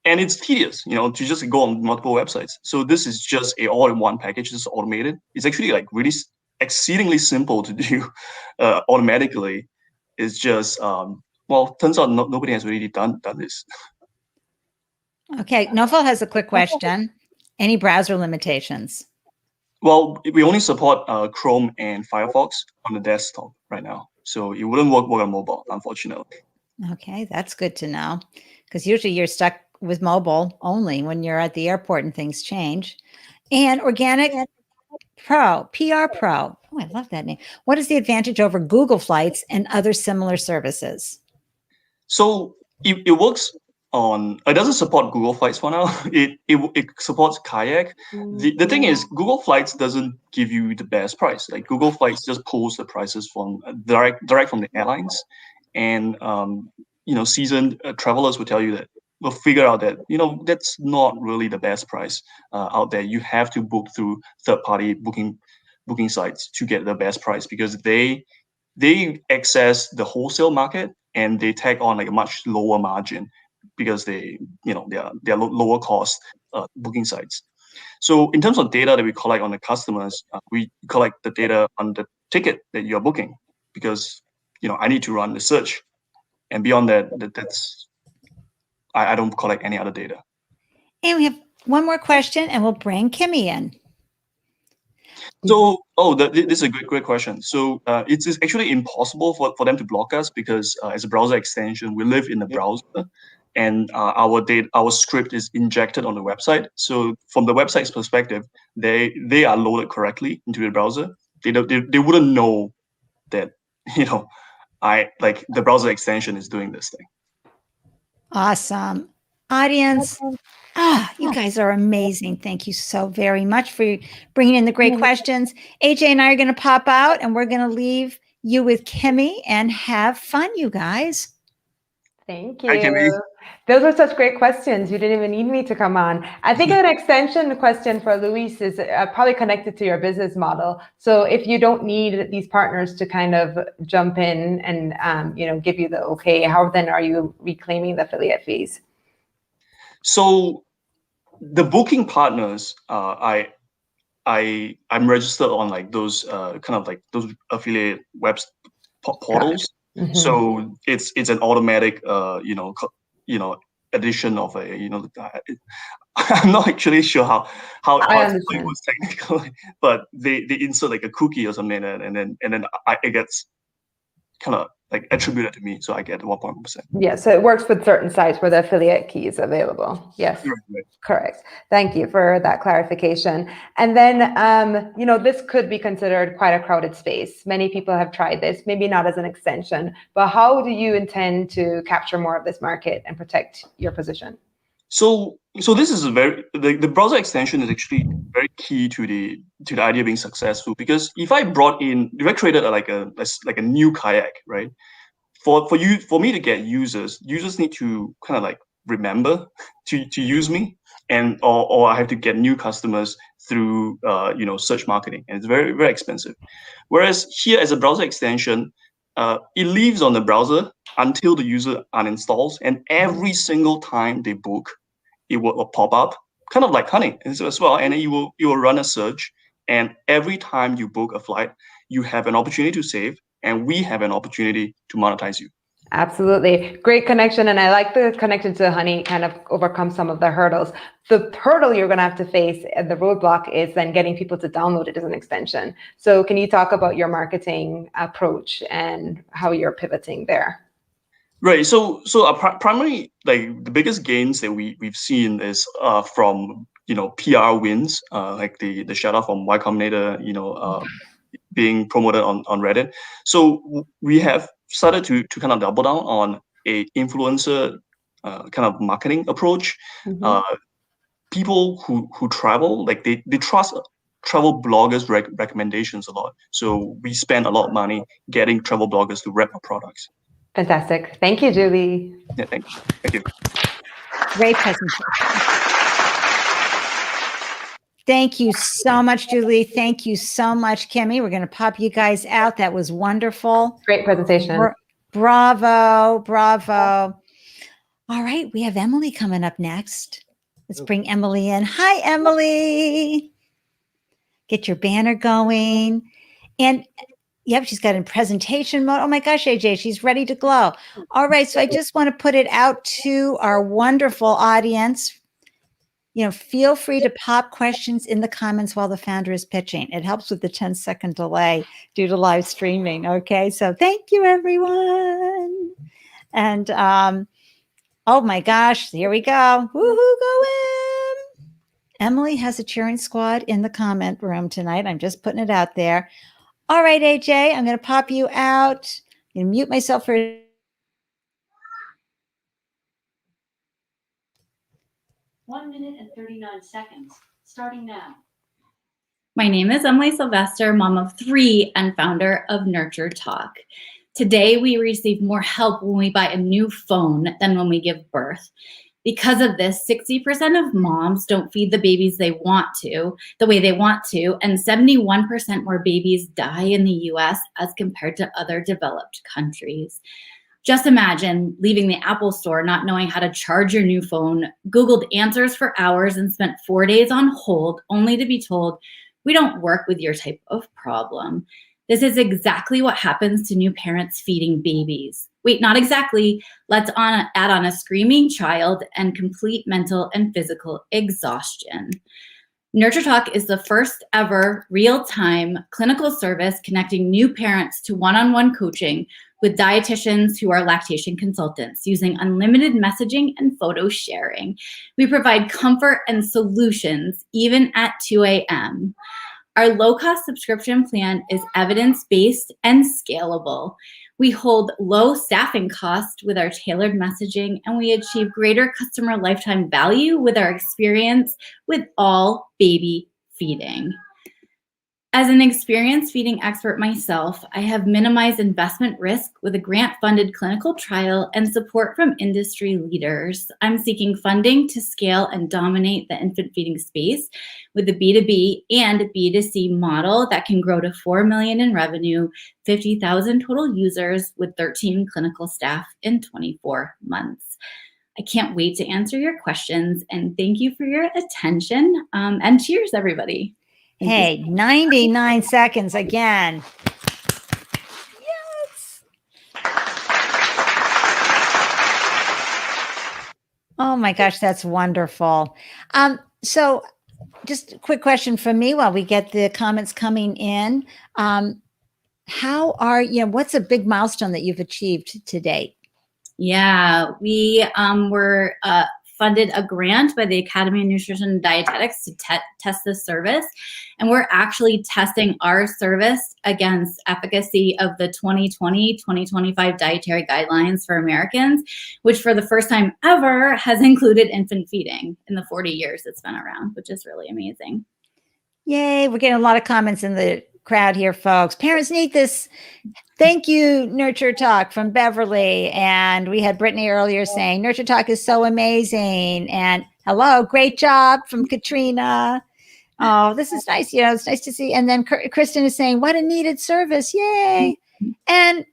and it's tedious, to just go on multiple websites. So this is just a all-in-one package. It's automated. It's actually like really exceedingly simple to do automatically. It's just turns out nobody has really done this. Okay, Nofal has a quick question. Any browser limitations? Well, we only support Chrome and Firefox on the desktop right now, so it wouldn't work on mobile, unfortunately. Okay, that's good to know, because usually you're stuck with mobile only when you're at the airport and things change. And Organic Pro, PR Pro. Oh, I love that name. What is the advantage over Google Flights and other similar services? So it works on. It doesn't support Google Flights for now. It supports Kayak. The thing is, Google Flights doesn't give you the best price. Like Google Flights just pulls the prices from direct from the airlines, and seasoned travelers will tell you that will figure out that that's not really the best price out there. You have to book through third-party booking sites to get the best price because they access the wholesale market and they tag on like a much lower margin because they are lower cost booking sites. So in terms of data that we collect on the customers, we collect the data on the ticket that you're booking because I need to run the search, and beyond that's I don't collect any other data. And we have one more question, and we'll bring Kimmy in. So, this is a great question. So, it's actually impossible for them to block us because as a browser extension, we live in the browser, and our script is injected on the website. So, from the website's perspective, they are loaded correctly into the browser. They wouldn't know that the browser extension is doing this thing. Awesome. Audience, you guys are amazing. Thank you so very much for bringing in the great questions. AJ and I are going to pop out and we're going to leave you with Kimmy and have fun, you guys. Thank you. Hi, Kimmy. Those were such great questions. You didn't even need me to come on. I think an extension question for Luis is probably connected to your business model. So if you don't need these partners to kind of jump in and give you the okay, how then are you reclaiming the affiliate fees? So the booking partners, I'm registered on like those kind of like those affiliate web portals. Mm-hmm. So it's an automatic addition of I'm not actually sure how it was technically, but they insert like a cookie or something, and then it gets kind of like attributed to me, so I get 1.1%. Yeah, so it works with certain sites where the affiliate key is available. Yes, right. Correct. Thank you for that clarification. And then, this could be considered quite a crowded space. Many people have tried this, maybe not as an extension, but how do you intend to capture more of this market and protect your position? So this is the browser extension is actually very key to the idea of being successful, because if I created a new Kayak, right? For me to get users need to kind of like remember to use me, and or I have to get new customers through search marketing, and it's very, very expensive. Whereas here as a browser extension, it lives on the browser until the user uninstalls, and every single time they book, it will pop up, kind of like Honey as well, and it will run a search, and every time you book a flight, you have an opportunity to save, and we have an opportunity to monetize you. Absolutely. Great connection. And I like the connection to Honey kind of overcome some of the hurdles. The hurdle you're going to have to face at the roadblock is then getting people to download it as an extension. So can you talk about your marketing approach and how you're pivoting there? Right. So our primary, like the biggest gains that we've seen is from PR wins, like the shout out from Y Combinator, being promoted on Reddit. So we have started to kind of double down on a influencer kind of marketing approach. People who travel, like they trust travel bloggers recommendations a lot. So we spend a lot of money getting travel bloggers to rep our products. Fantastic. Thank you, Julie. Yeah, thank you. Great presentation. Thank you so much, Julie. Thank you so much, Kimmy. We're going to pop you guys out. That was wonderful. Great presentation. Bravo. All right. We have Emily coming up next. Let's bring Emily in. Hi, Emily. Get your banner going. And yep, she's got in presentation mode. Oh my gosh, AJ, she's ready to glow. All right. So I just want to put it out to our wonderful audience. Feel free to pop questions in the comments while the founder is pitching. It helps with the 10-second delay due to live streaming. Okay, so thank you, everyone. And oh my gosh, here we go. Woohoo, go in. Emily has a cheering squad in the comment room tonight. I'm just putting it out there. All right, AJ, I'm going to pop you out. I'm going to mute myself for 1 minute and 39 seconds, starting now. My name is Emily Sylvester, mom of 3 and founder of Nurture Talk. Today, we receive more help when we buy a new phone than when we give birth. Because of this, 60% of moms don't feed the babies the way they want to, and 71% more babies die in the US as compared to other developed countries. Just imagine leaving the Apple store not knowing how to charge your new phone, Googled answers for hours, and spent 4 days on hold only to be told, we don't work with your type of problem. This is exactly what happens to new parents feeding babies. Wait, not exactly. Let's add on a screaming child and complete mental and physical exhaustion. Nurture Talk is the first ever real-time clinical service connecting new parents to one-on-one coaching with dietitians who are lactation consultants using unlimited messaging and photo sharing. We provide comfort and solutions even at 2 a.m. Our low-cost subscription plan is evidence-based and scalable. We hold low staffing costs with our tailored messaging, and we achieve greater customer lifetime value with our experience with all baby feeding. As an experienced feeding expert myself, I have minimized investment risk with a grant-funded clinical trial and support from industry leaders. I'm seeking funding to scale and dominate the infant feeding space with the B2B and B2C model that can grow to $4 million in revenue, 50,000 total users with 13 clinical staff in 24 months. I can't wait to answer your questions, and thank you for your attention, and cheers, everybody. Hey, 99 seconds again. Yes. Oh my gosh, that's wonderful. So just a quick question from me while we get the comments coming in. What's a big milestone that you've achieved to date? Yeah, we were funded a grant by the Academy of Nutrition and Dietetics to test this service. And we're actually testing our service against efficacy of the 2020-2025 dietary guidelines for Americans, which for the first time ever has included infant feeding in the 40 years it's been around, which is really amazing. Yay, we're getting a lot of comments in the crowd here, folks. Parents need this. Thank you, Nurture Talk from Beverly. And we had Brittany earlier saying, Nurture Talk is so amazing. And hello, great job from Katrina. Oh, this is nice. It's nice to see. And then Kristen is saying, what a needed service. Yay. And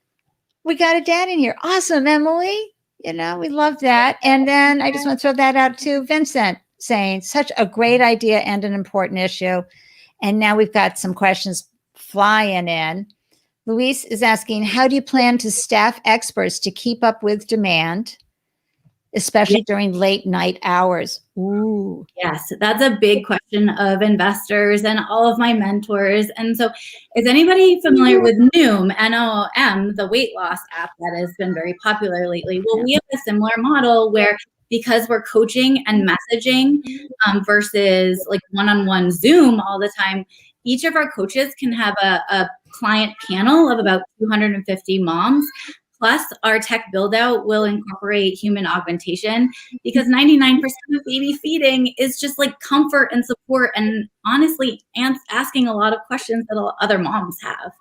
we got a dad in here. Awesome, Emily. We love that. And then I just want to throw that out to Vincent saying such a great idea and an important issue. And now we've got some questions flying in. Luis is asking, how do you plan to staff experts to keep up with demand, especially during late night hours? Ooh. Yes, that's a big question of investors and all of my mentors. And so, is anybody familiar with Noom, N-O-M, the weight loss app that has been very popular lately? Well, we have a similar model where, because we're coaching and messaging versus like one-on-one Zoom all the time, each of our coaches can have a client panel of about 250 moms. Plus, our tech build out will incorporate human augmentation, because 99% of baby feeding is just like comfort and support, and honestly, asking a lot of questions that other moms have.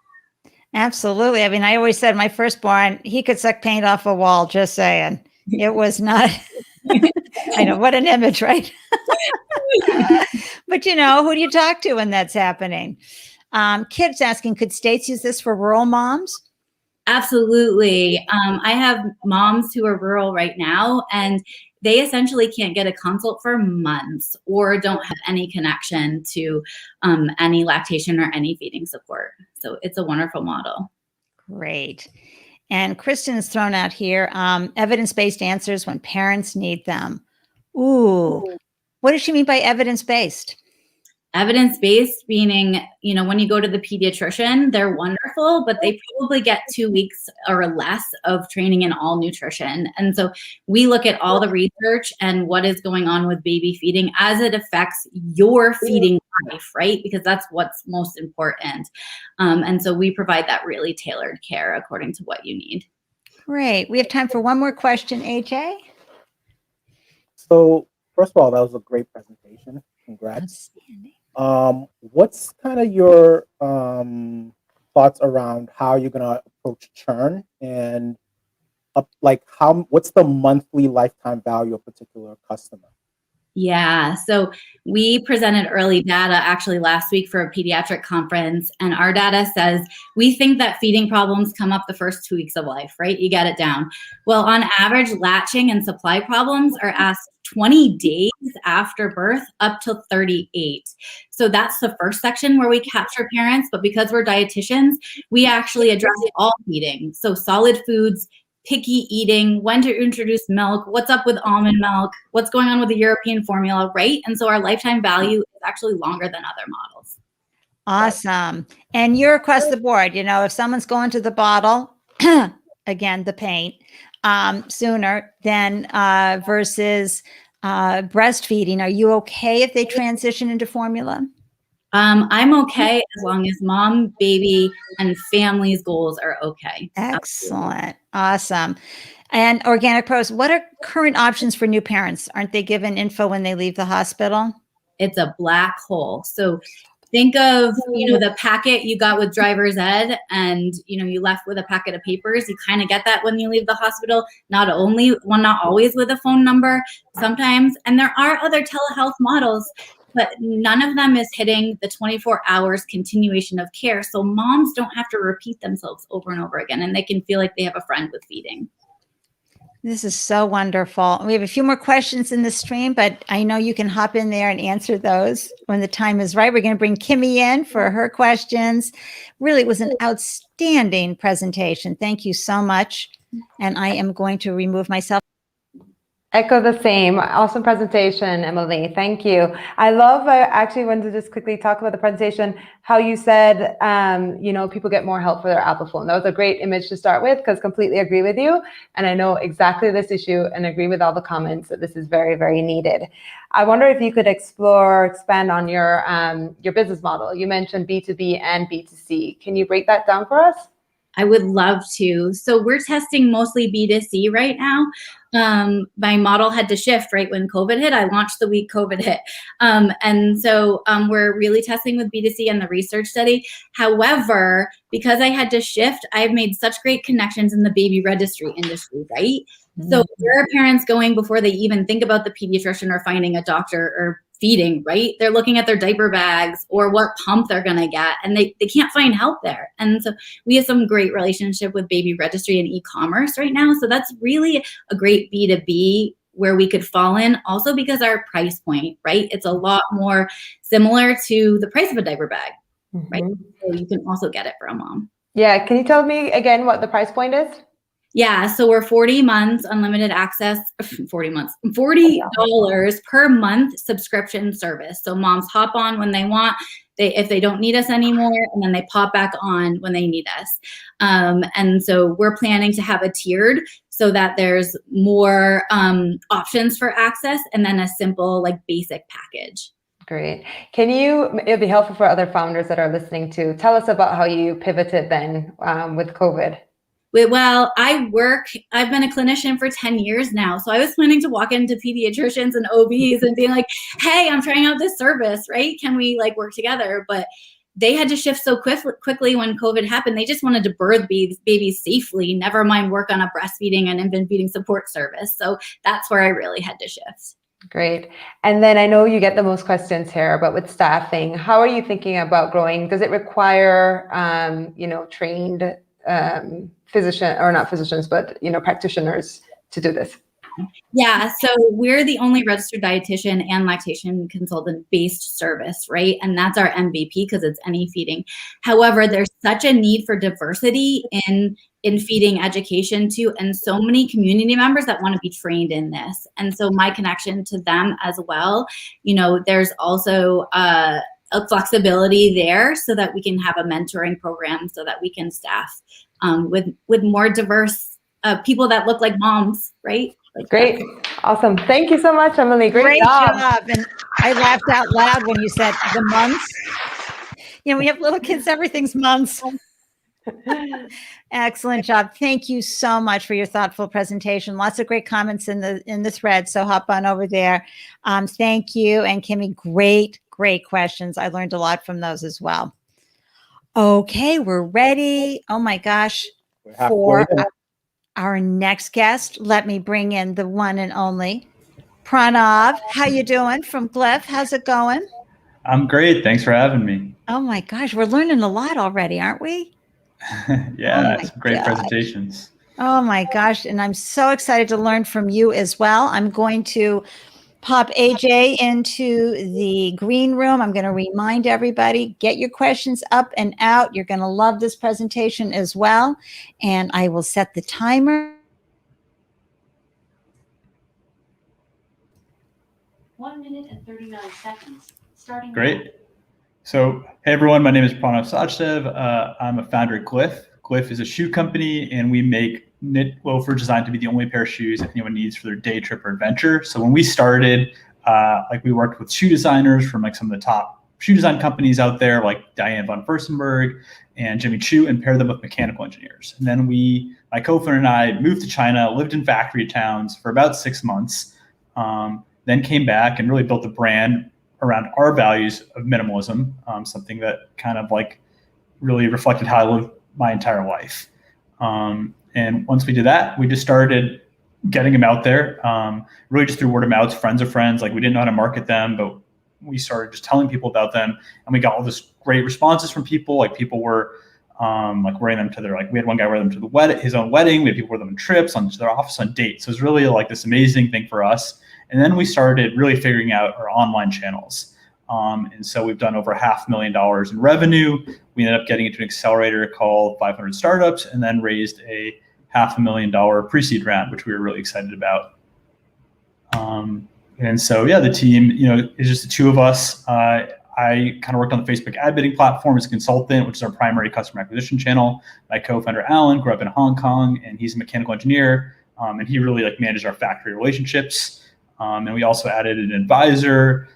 Absolutely. I mean, I always said my firstborn, he could suck paint off a wall, just saying. It was not, I know, what an image, right? But who do you talk to when that's happening? Kids asking, could states use this for rural moms? Absolutely. I have moms who are rural right now, and they essentially can't get a consult for months or don't have any connection to any lactation or any feeding support. So it's a wonderful model. Great. And Kristen has thrown out here, evidence-based answers when parents need them. Ooh, what does she mean by evidence-based? Evidence-based meaning, when you go to the pediatrician, they're wonderful, but they probably get 2 weeks or less of training in all nutrition. And so we look at all the research and what is going on with baby feeding as it affects your feeding life, right? Because that's what's most important. And so we provide that really tailored care according to what you need. Great. We have time for one more question, AJ. So first of all, that was a great presentation. Congrats. What's kind of your thoughts around how you're gonna approach churn, and what's the monthly lifetime value of a particular customer? Yeah, so we presented early data actually last week for a pediatric conference, and our data says we think that feeding problems come up the first 2 weeks of life, right? You get it down. Well, on average, latching and supply problems are asked 20 days after birth up to 38. So that's the first section where we capture parents, but because we're dietitians, we actually address all feeding. So solid foods, picky eating, when to introduce milk, what's up with almond milk, what's going on with the European formula, right? And so our lifetime value is actually longer than other models. Awesome. And you're across the board. If someone's going to the bottle, again, the paint, sooner than versus breastfeeding, are you okay if they transition into formula? I'm okay as long as mom, baby, and family's goals are okay. Excellent. Absolutely. Awesome. And Organic Pros, what are current options for new parents? Aren't they given info when they leave the hospital? It's a black hole. So think of, the packet you got with driver's ed, and, you left with a packet of papers. You kind of get that when you leave the hospital, not always with a phone number sometimes. And there are other telehealth models, but none of them is hitting the 24 hours continuation of care. So moms don't have to repeat themselves over and over again, and they can feel like they have a friend with feeding. This is so wonderful. We have a few more questions in the stream, but I know you can hop in there and answer those when the time is right. We're going to bring Kimmy in for her questions. Really, it was an outstanding presentation. Thank you so much. And I am going to remove myself. Echo the same. Awesome presentation, Emily. Thank you. I love, I actually wanted to just quickly talk about the presentation, how you said, people get more help for their Apple phone. That was a great image to start with, because completely agree with you. And I know exactly this issue and agree with all the comments that this is very, very needed. I wonder if you could expand on your business model. You mentioned B2B and B2C. Can you break that down for us? I would love to. So we're testing mostly B2C right now. My model had to shift right when COVID hit. I launched the week COVID hit. And so we're really testing with B2C and the research study. However, because I had to shift, I've made such great connections in the baby registry industry, right? So where are parents going before they even think about the pediatrician or finding a doctor or feeding, right? They're looking at their diaper bags or what pump they're going to get, and they can't find help there. And so we have some great relationship with baby registry and e-commerce right now. So that's really a great B2B where we could fall in, also because our price point, right? It's a lot more similar to the price of a diaper bag. right? So you can also get it for a mom. Yeah. Can you tell me again what the price point is? Yeah, so we're 40 months unlimited access, 40 months, $40 per month subscription service. So moms hop on when they want, if they don't need us anymore, and then they pop back on when they need us. And so we're planning to have a tiered so that there's more options for access, and then a simple like basic package. Great. It'd be helpful for other founders that are listening to tell us about how you pivoted then with COVID. Well, I've been a clinician for 10 years now. So I was planning to walk into pediatricians and OBs and being like, hey, I'm trying out this service, right? Can we like work together? But they had to shift so quickly when COVID happened. They just wanted to birth babies safely, never mind work on a breastfeeding and infant feeding support service. So that's where I really had to shift. Great. And then I know you get the most questions here, but with staffing, how are you thinking about growing? Does it require, trained physician, or not physicians, but practitioners to do this? Yeah, so we're the only registered dietitian and lactation consultant based service, right? And that's our MVP because it's any feeding. However, there's such a need for diversity in feeding education too, and so many community members that want to be trained in this. And so my connection to them as well, there's also a flexibility there so that we can have a mentoring program so that we can staff with more diverse people that look like moms, right? Like great. That. Awesome. Thank you so much, Emily. Great job. And I laughed out loud when you said the months. We have little kids, everything's months. Excellent job. Thank you so much for your thoughtful presentation. Lots of great comments in the thread. So hop on over there. Thank you. And Kimmy, great questions. I learned a lot from those as well. Okay, we're ready. Oh my gosh. For our next guest, let me bring in the one and only Pranav. How you doing from Glyph? How's it going? I'm great. Thanks for having me. Oh my gosh, we're learning a lot already, aren't we? Yeah, some great presentations. Oh my gosh, and I'm so excited to learn from you as well. I'm going to pop AJ into the green room. I'm going to remind everybody, get your questions up and out. You're going to love this presentation as well. And I will set the timer. 1 minute and 39 seconds. Starting. Great. Now. So, hey everyone, my name is Pranav Sachdev. I'm a founder at Glyph. Glyph is a shoe company, and we make knit loafers designed to be the only pair of shoes that anyone needs for their day trip or adventure. So when we started, we worked with shoe designers from some of the top shoe design companies out there, like Diane von Furstenberg and Jimmy Choo, and paired them with mechanical engineers. And then my co-founder and I moved to China, lived in factory towns for about 6 months, then came back and really built a brand around our values of minimalism, something that kind of really reflected how I lived my entire life. And once we did that, we just started getting them out there, really just through word of mouth, friends of friends. We didn't know how to market them, but we started just telling people about them, and we got all this great responses from people. People were wearing them to their, we had one guy wear them to his own wedding. We had people wear them on trips, to their office, on dates. So it was really this amazing thing for us. And then we started really figuring out our online channels. And so we've done over $500,000 in revenue. We ended up getting into an accelerator called 500 Startups, and then raised a $500,000 pre-seed round, which we were really excited about. And so, the team, is just the two of us. I kind of worked on the Facebook ad bidding platform as a consultant, which is our primary customer acquisition channel. My co-founder, Alan, grew up in Hong Kong, and he's a mechanical engineer. And he really managed our factory relationships. And we also added an advisor,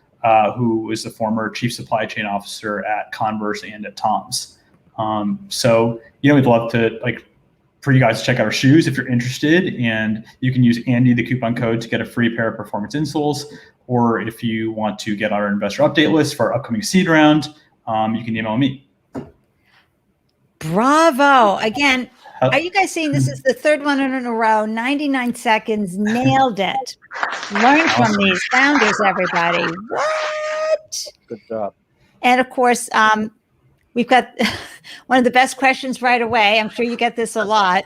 who was the former chief supply chain officer at Converse and at Tom's. So, we'd love to for you guys to check out our shoes if you're interested, and you can use Andy, the coupon code, to get a free pair of performance insoles. Or if you want to get on our investor update list for our upcoming seed round, you can email me. Bravo. Again, are you guys seeing this is the third one in a row? 99 seconds, nailed it. Learn from these founders, everybody. What? Good job. And of course, we've got one of the best questions right away. I'm sure you get this a lot.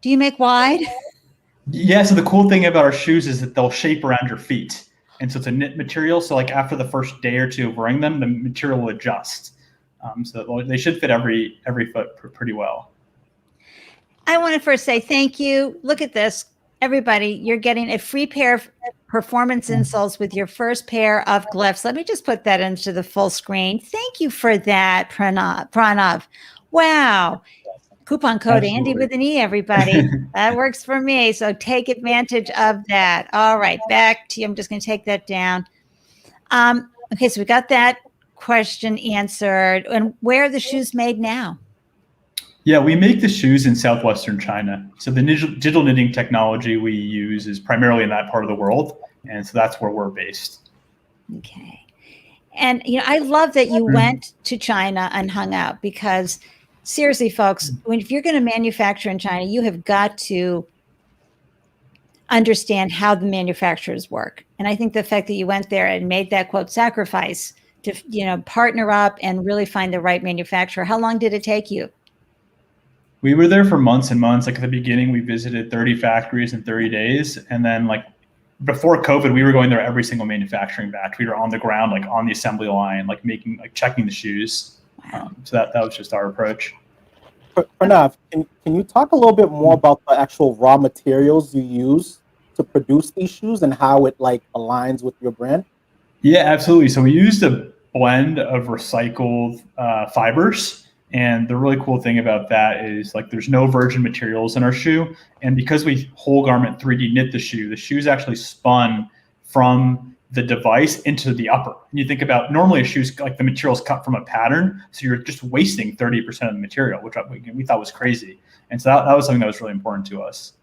Do you make wide? Yeah, so the cool thing about our shoes is that they'll shape around your feet. And so it's a knit material. So after the first day or two of wearing them, the material will adjust. So they should fit every foot pretty well. I want to first say thank you. Look at this. Everybody, you're getting a free pair of performance insoles with your first pair of glyphs. Let me just put that into the full screen. Thank you for that, Pranav. Wow. Coupon code Absolutely. Andy with an E, everybody. That works for me. So take advantage of that. All right, back to you. I'm just going to take that down. Okay, so we got that question answered. And where are the shoes made now? Yeah, we make the shoes in southwestern China. So the digital knitting technology we use is primarily in that part of the world. And so that's where we're based. Okay. And, I love that you went to China and hung out, because seriously, folks, if you're going to manufacture in China, you have got to understand how the manufacturers work. And I think the fact that you went there and made that, quote, sacrifice to, partner up and really find the right manufacturer. How long did it take you? We were there for months and months. Like at the beginning, we visited 30 factories in 30 days. And then before COVID, we were going there every single manufacturing batch. We were on the ground, on the assembly line, checking the shoes. So that was just our approach. Pranav, can you talk a little bit more about the actual raw materials you use to produce these shoes and how it aligns with your brand? Yeah, absolutely. So we used a blend of recycled fibers. And the really cool thing about that is there's no virgin materials in our shoe. And because we whole garment 3D knit the shoe's actually spun from the device into the upper. And you think about normally a shoe's the material's cut from a pattern. So you're just wasting 30% of the material, which we thought was crazy. And so that was something that was really important to us.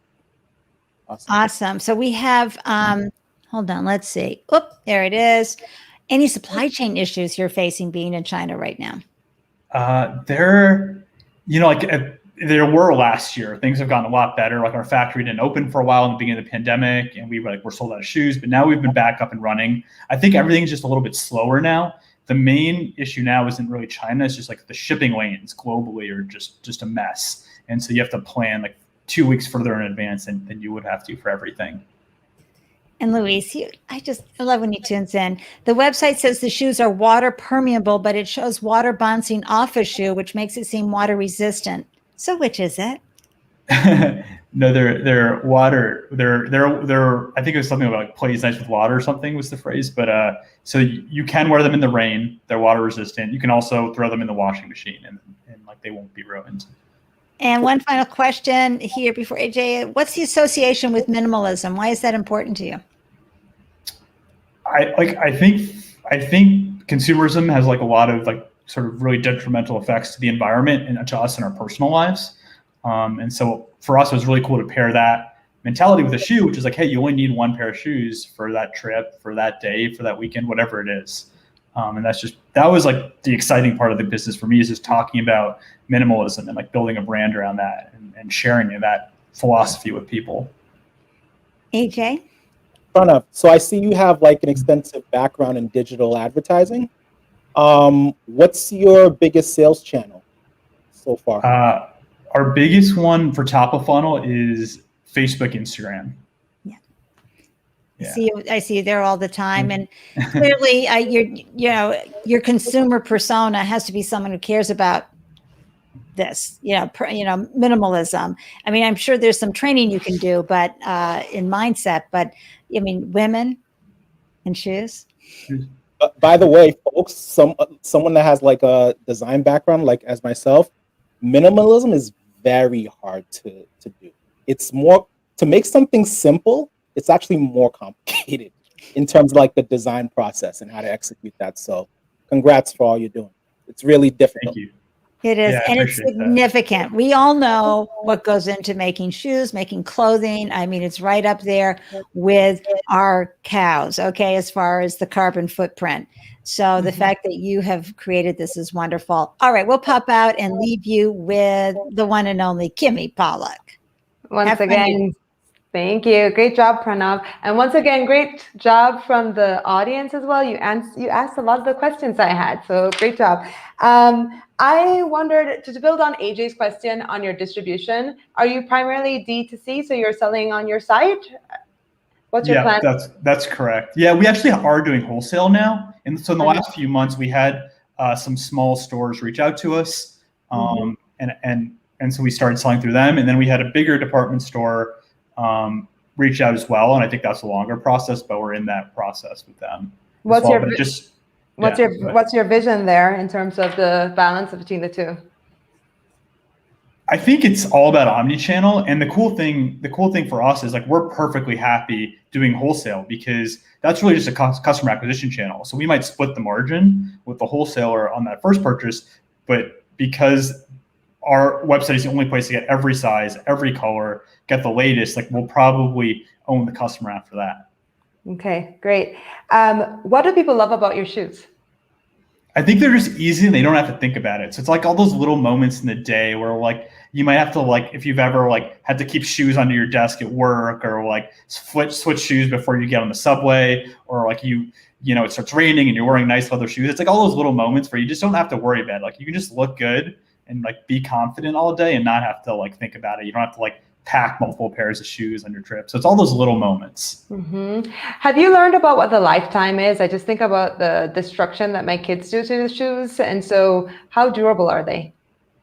Awesome. So we have, hold on, let's see. Oop, there it is. Any supply chain issues you're facing being in China right now? There were last year. Things have gotten a lot better. Our factory didn't open for a while in the beginning of the pandemic, and we were sold out of shoes. But now we've been back up and running. I think everything's just a little bit slower now. The main issue now isn't really China. It's just the shipping lanes globally are just a mess, and so you have to plan 2 weeks further in advance than you would have to for everything. And Luis, I love when he tunes in. The website says the shoes are water permeable, but it shows water bouncing off a shoe, which makes it seem water resistant. So which is it? No, they're water. They're. I think it was something about plays nice with water or something was the phrase. But so you can wear them in the rain. They're water resistant. You can also throw them in the washing machine, and they won't be ruined. And one final question here before AJ, what's the association with minimalism? Why is that important to you? I think consumerism has a lot of sort of really detrimental effects to the environment and to us in our personal lives. And so for us, it was really cool to pair that mentality with a shoe, which is hey, you only need one pair of shoes for that trip, for that day, for that weekend, whatever it is. And that was the exciting part of the business for me, is just talking about minimalism and building a brand around that and sharing that philosophy with people. AJ? Pranav, so I see you have an extensive background in digital advertising. What's your biggest sales channel so far? Our biggest one for top of funnel is Facebook, Instagram. Yeah. I see you there all the time, and clearly, your consumer persona has to be someone who cares about this, minimalism. I mean, I'm sure there's some training you can do, but in mindset. But I mean, women and shoes. By the way, folks, someone that has a design background, as myself, minimalism is very hard to do. It's more to make something simple. It's actually more complicated in terms of the design process and how to execute that. So congrats for all you're doing. It's really difficult. Thank you. It is, and it's significant. That. We all know what goes into making shoes, making clothing. I mean, it's right up there with our cows, okay, as far as the carbon footprint. So the fact that you have created this is wonderful. All right, we'll pop out and leave you with the one and only Kimmy Pollock. Once again, thank you. Great job, Pranav. And once again, great job from the audience as well. You asked a lot of the questions I had, so great job. I wondered, to build on AJ's question on your distribution, are you primarily D2C, so you're selling on your site? What's your plan? That's correct. Yeah, we actually are doing wholesale now. And so in the last few months, we had some small stores reach out to us, and so we started selling through them. And then we had a bigger department store reach out as well, and I think that's a longer process, but we're in that process with them. What's well. what's your vision there in terms of the balance between the two? I think it's all about omni-channel, and the cool thing for us is like we're perfectly happy doing wholesale because that's really just a customer acquisition channel. So we might split the margin with the wholesaler on that first purchase, but because our website is the only place to get every size, every color, get the latest, like we'll probably own the customer after that. Okay, great. What do people love about your shoes? I think they're just easy and they don't have to think about it. So it's like all those little moments in the day where like you might have to like, if you've ever like had to keep shoes under your desk at work, or like switch shoes before you get on the subway, or like you know, it starts raining and you're wearing nice leather shoes. It's like all those little moments where you just don't have to worry about it. Like you can just look good and like be confident all day and not have to like think about it. You don't have to like pack multiple pairs of shoes on your trip. So it's all those little moments. Have you learned about what the lifetime is? I just think about the destruction that my kids do to the shoes. And so how durable are they?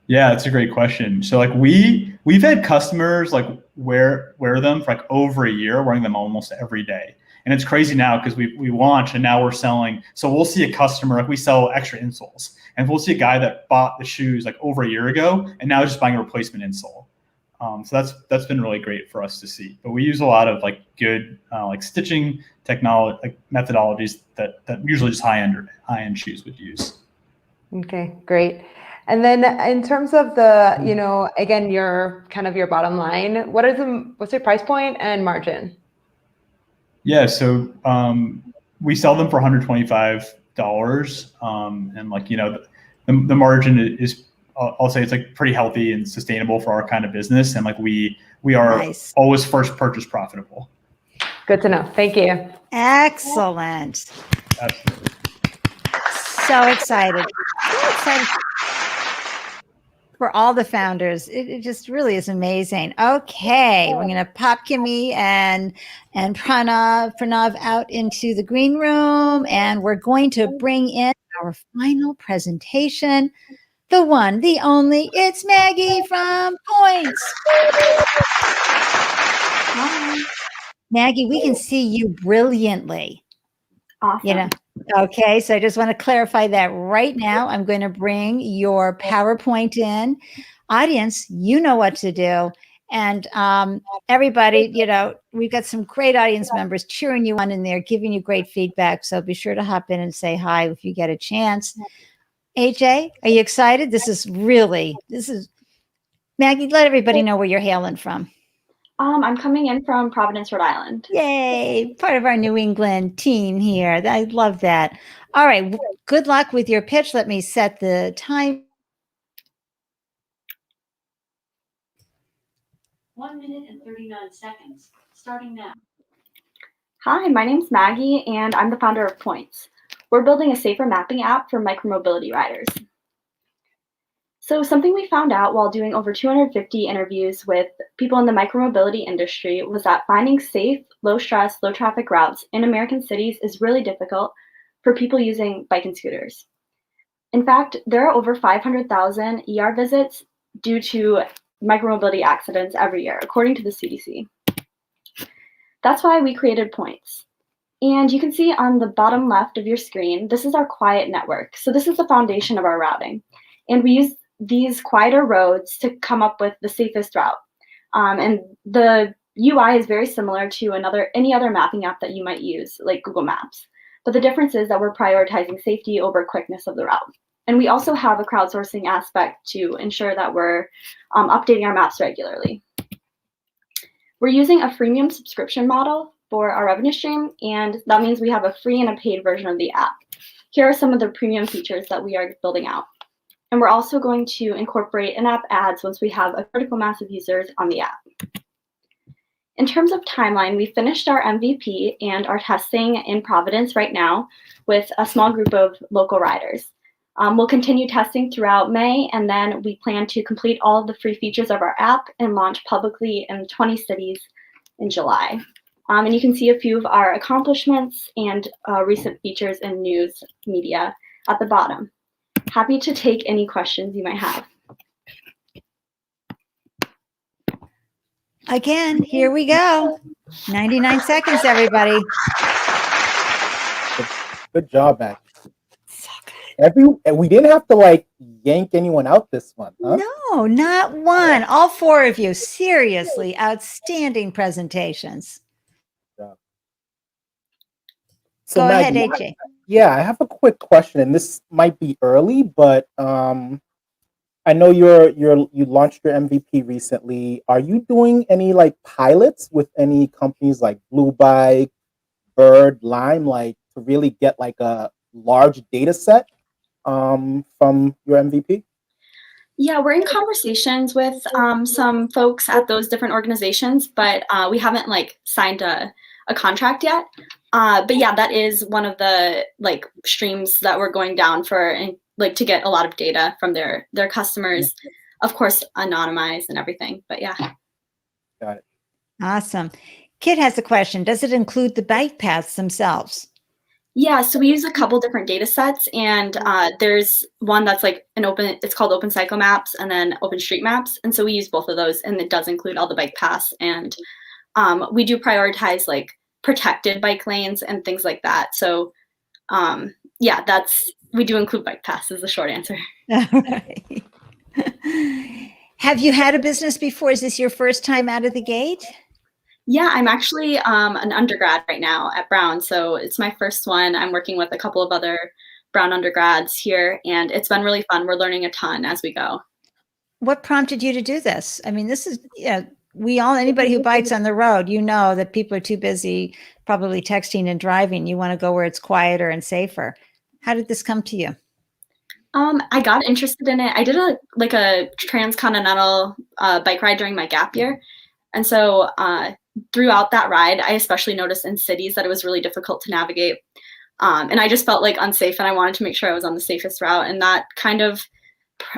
Yeah, that's a great question. So like we've had customers like wear them for like over a year, wearing them almost every day. And it's crazy now because we launched and now we're selling. So we'll see a customer, like we sell extra insoles, and we'll see a guy that bought the shoes like over a year ago and now just buying a replacement insole. So that's been really great for us to see. But we use a lot of like good like stitching technology, like methodologies that usually just high-end shoes would use. Okay, great. And then in terms of the, you know, again, your bottom line, what's your price point and margin? Yeah, so we sell them for $125, and like, you know, the margin is, I'll say it's like pretty healthy and sustainable for our kind of business, and like we are always first purchase profitable. Good to know. Thank you. Excellent. Absolutely. So excited. So excited for all the founders. It just really is amazing. Okay, we're gonna pop Kimmy and Pranav out into the green room, and we're going to bring in our final presentation. The one, the only, it's Maggie from Points. Hi. Maggie, we can see you brilliantly. Awesome. You know, okay, so I just want to clarify that right now. I'm going to bring your PowerPoint in. Audience, you know what to do. And everybody, you know, we've got some great audience members cheering you on in there, giving you great feedback. So be sure to hop in and say hi if you get a chance. AJ, are you excited? This is Maggie, let everybody know where you're hailing from. I'm coming in from Providence, Rhode Island. Yay, part of our New England team here. I love that. All right, good luck with your pitch. Let me set the time. 1 minute and 39 seconds, starting now. Hi, my name's Maggie, and I'm the founder of Points. We're building a safer mapping app for micromobility riders. So something we found out while doing over 250 interviews with people in the micromobility industry was that finding safe, low-stress, low-traffic routes in American cities is really difficult for people using bike and scooters. In fact, there are over 500,000 ER visits due to micromobility accidents every year, according to the CDC. That's why we created Points. And you can see on the bottom left of your screen, this is our quiet network. So this is the foundation of our routing. And we use these quieter roads to come up with the safest route. And the UI is very similar to any other mapping app that you might use, like Google Maps. But the difference is that we're prioritizing safety over quickness of the route. And we also have a crowdsourcing aspect to ensure that we're updating our maps regularly. We're using a freemium subscription model for our revenue stream, and that means we have a free and a paid version of the app. Here are some of the premium features that we are building out. And we're also going to incorporate in-app ads once we have a critical mass of users on the app. In terms of timeline, we finished our MVP and are testing in Providence right now with a small group of local riders. We'll continue testing throughout May, and then we plan to complete all of the free features of our app and launch publicly in 20 cities in July. And you can see a few of our accomplishments and recent features in news media at the bottom. happy to take any questions you might have. Again, here we go. 99 seconds, everybody. Good job, Maggie. So good. We didn't have to like yank anyone out this one, huh? No, not one. All four of you. Seriously, outstanding presentations. So Go ahead, Maggie, AJ. yeah, I have a quick question, and this might be early, but I know you launched your MVP recently. Are you doing any like pilots with any companies like Blue Bike, Bird, Lime, like to really get like a large data set from your MVP? Yeah, we're in conversations with some folks at those different organizations, but we haven't like signed a contract yet. But yeah, that is one of the like streams that we're going down for, and like to get a lot of data from their customers, of course, anonymized and everything. But yeah. Got it. Awesome. Kit has a question. Does it include the bike paths themselves? Yeah, so we use a couple different data sets, and there's one that's like it's called Open Cycle Maps, and then Open Street Maps. And so we use both of those, and it does include all the bike paths. And we do prioritize like protected bike lanes and things like that. So yeah, we do include bike paths is the short answer. All right. Have you had a business before? Is this your first time out of the gate? Yeah, I'm actually an undergrad right now at Brown, so it's my first one. I'm working with a couple of other Brown undergrads here, and it's been really fun. We're learning a ton as we go. What prompted you to do this? I mean, this is, anybody who bikes on the road, you know that people are too busy probably texting and driving. You want to go where it's quieter and safer. How did this come to you? I got interested in it. I did a transcontinental bike ride during my gap year. And so throughout that ride, I especially noticed in cities that it was really difficult to navigate. And I just felt like unsafe, and I wanted to make sure I was on the safest route. And that kind of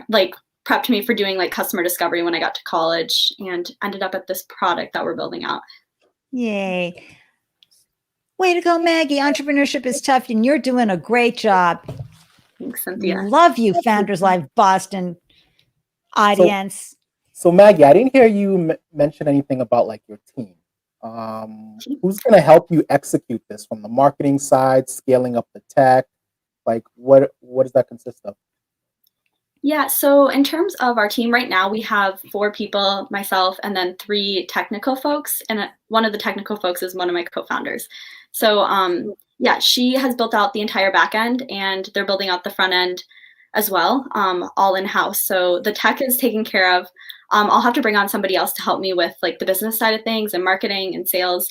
like prepped me for doing like customer discovery when I got to college, and ended up at this product that we're building out. Yay. Way to go, Maggie. Entrepreneurship is tough, and you're doing a great job. Thanks, Cynthia. Love you, Founders Live Boston audience. So Maggie, I didn't hear you mention anything about like your team. Who's going to help you execute this from the marketing side, scaling up the tech? Like what does that consist of? Yeah, so in terms of our team right now, we have 4 people, myself, and then 3 technical folks. And one of the technical folks is one of my co-founders. So yeah, she has built out the entire back end, and they're building out the front end as well, all in-house. So the tech is taken care of. I'll have to bring on somebody else to help me with like the business side of things and marketing and sales.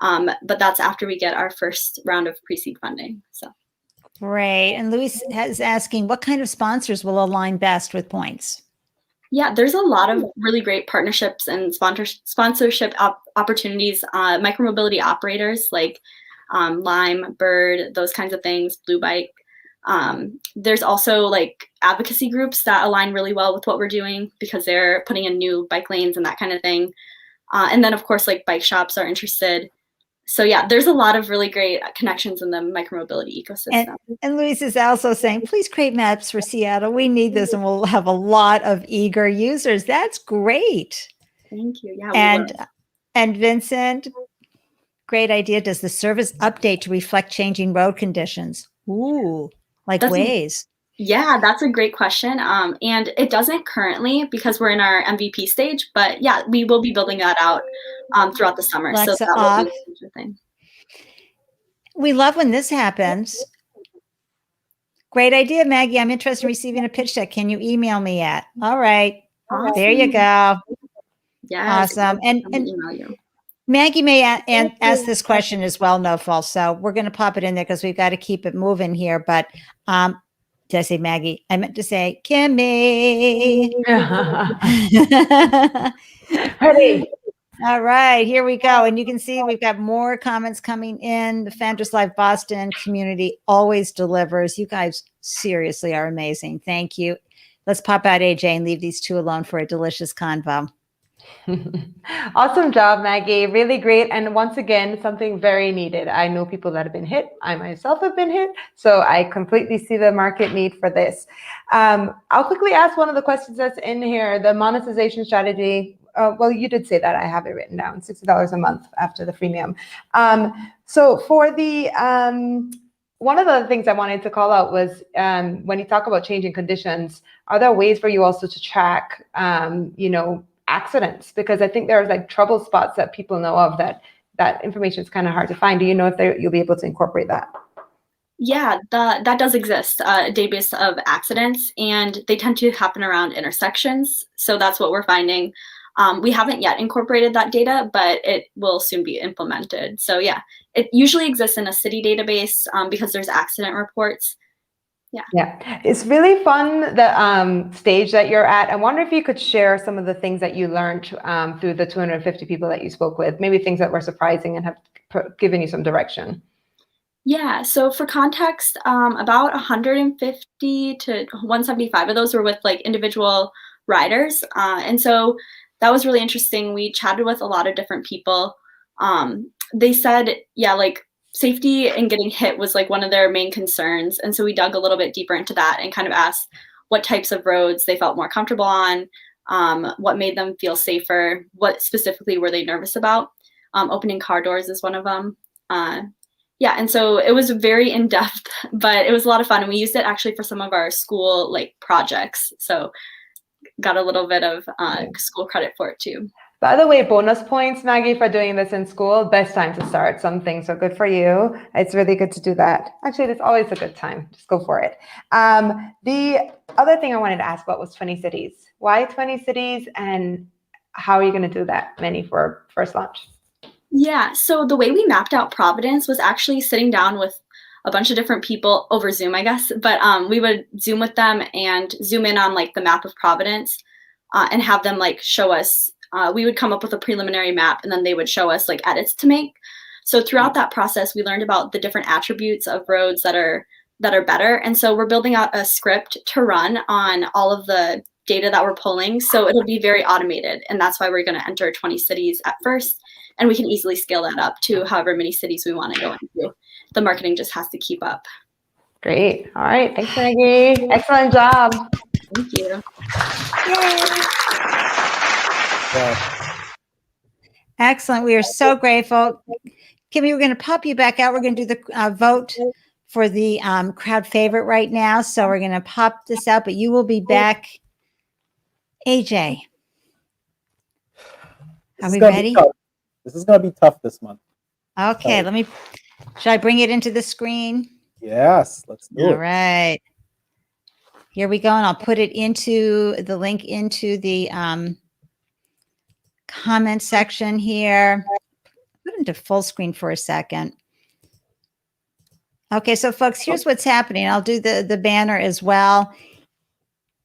But that's after we get our first round of pre-seed funding. So. Great. And Luis is asking, what kind of sponsors will align best with points? Yeah, there's a lot of really great partnerships and sponsorship opportunities. Micromobility operators like Lime, Bird, those kinds of things, Blue Bike. There's also like advocacy groups that align really well with what we're doing because they're putting in new bike lanes and that kind of thing. And then of course, like bike shops are interested. So yeah, there's a lot of really great connections in the micromobility ecosystem. And Luis is also saying, please create maps for Seattle. We need this, and we'll have a lot of eager users. That's great. Thank you. Yeah. And Vincent, great idea. Does the service update to reflect changing road conditions? Ooh, like Waze. Yeah, that's a great question. And it doesn't currently because we're in our MVP stage, but yeah, we will be building that out throughout the summer. Alexa so that will be a future thing. We love when this happens. Great idea, Maggie. I'm interested in receiving a pitch deck. Can you email me at? All right. Awesome. There you go. Yes, awesome. And email you. Maggie may ask this question as well, no false. So we're going to pop it in there because we've got to keep it moving here. But did I say Maggie? I meant to say Kimmy. Hey. All right, here we go. And you can see we've got more comments coming in. The Founders Live Boston community always delivers. You guys seriously are amazing. Thank you. Let's pop out AJ and leave these two alone for a delicious convo. Awesome job, Maggie. Really great. And once again, something very needed. I know people that have been hit. I myself have been hit. So I completely see the market need for this. I'll quickly ask one of the questions that's in here, the monetization strategy. Well, you did say that. I have it written down, $60 a month after the freemium. So for the, one of the things I wanted to call out was when you talk about changing conditions, are there ways for you also to track, accidents? Because I think there's like trouble spots that people know of that information is kind of hard to find. Do you know if you'll be able to incorporate that? Yeah, that does exist, a database of accidents, and they tend to happen around intersections. So that's what we're finding. We haven't yet incorporated that data, but it will soon be implemented. So yeah, it usually exists in a city database because there's accident reports. Yeah, it's really fun, the stage that you're at. I wonder if you could share some of the things that you learned through the 250 people that you spoke with, maybe things that were surprising and have given you some direction. Yeah, so for context, about 150 to 175 of those were with like individual riders. And so that was really interesting. We chatted with a lot of different people. They said, yeah, like safety and getting hit was like one of their main concerns. And so we dug a little bit deeper into that and kind of asked what types of roads they felt more comfortable on, what made them feel safer, what specifically were they nervous about. Opening car doors is one of them. Yeah, and so it was very in-depth, but it was a lot of fun. And we used it actually for some of our school like projects. So got a little bit of school credit for it too. By the way, bonus points, Maggie, for doing this in school. Best time to start something. So good for you. It's really good to do that. Actually, it's always a good time. Just go for it. The other thing I wanted to ask about was 20 cities. Why 20 cities, and how are you going to do that many for first launch? Yeah, so the way we mapped out Providence was actually sitting down with a bunch of different people over Zoom, I guess. But we would Zoom with them and zoom in on like the map of Providence and have them like show us. We would come up with a preliminary map, and then they would show us like edits to make. So throughout that process, we learned about the different attributes of roads that are better. And so we're building out a script to run on all of the data that we're pulling. So it'll be very automated. And that's why we're going to enter 20 cities at first. And we can easily scale that up to however many cities we want to go into. The marketing just has to keep up. Great. All right. Thanks, Maggie. Excellent job. Thank you. Excellent. We are so grateful. Kimmy, we're going to pop you back out. We're going to do the vote for the crowd favorite right now. So we're going to pop this out, but you will be back. AJ, are we ready? This is going to be tough this month. Okay, should I bring it into the screen? Yes, let's do it. All right. Here we go. And I'll put it into the link into the comment section here. Put it into full screen for a second. Okay, so folks, here's what's happening. I'll do the banner as well.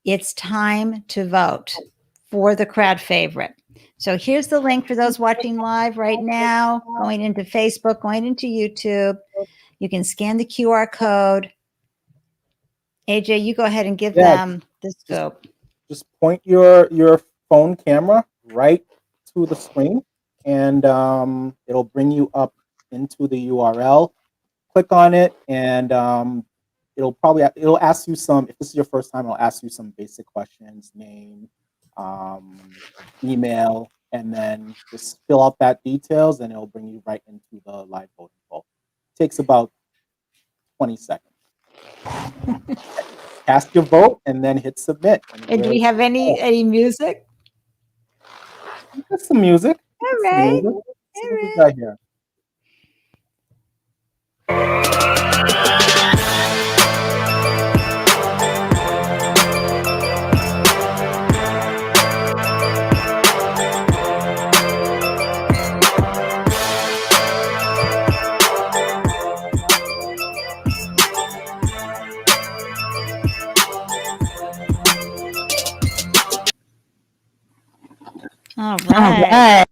It's time to vote for the crowd favorite. So here's the link for those watching live right now, going into Facebook, going into YouTube. You can scan the QR code. AJ, you go ahead and give them the scope. Just point your phone camera right to the screen, and it'll bring you up into the URL. Click on it, and it'll ask you some. If this is your first time, it'll ask you some basic questions: name, email, and then just fill out that details, and it'll bring you right into the live voting poll. It takes about 20 seconds. Cast your vote and then hit submit. And do we have any music? Got some music. All right. Let's see what we got here. All right.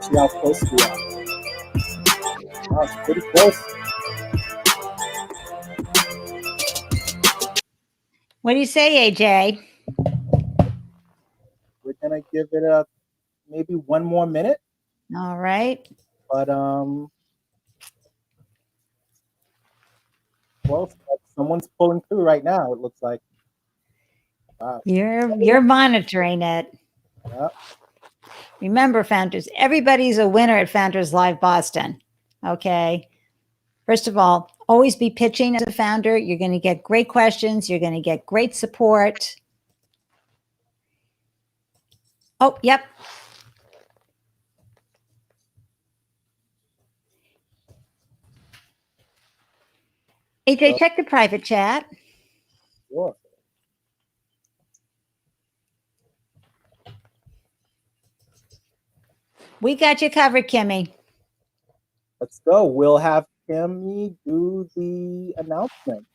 See how close we are. Wow, it's pretty close. What do you say, AJ? We're gonna give it maybe one more minute, All right. but well, someone's pulling through right now. It looks like. Wow. You're monitoring it. Yeah. Remember, founders, everybody's a winner at Founders Live Boston. Okay. First of all, always be pitching as a founder. You're going to get great questions. You're going to get great support. Oh, yep. AJ, check the private chat. Sure. We got you covered, Kimmy. Let's go. We'll have Kimmy do the announcement.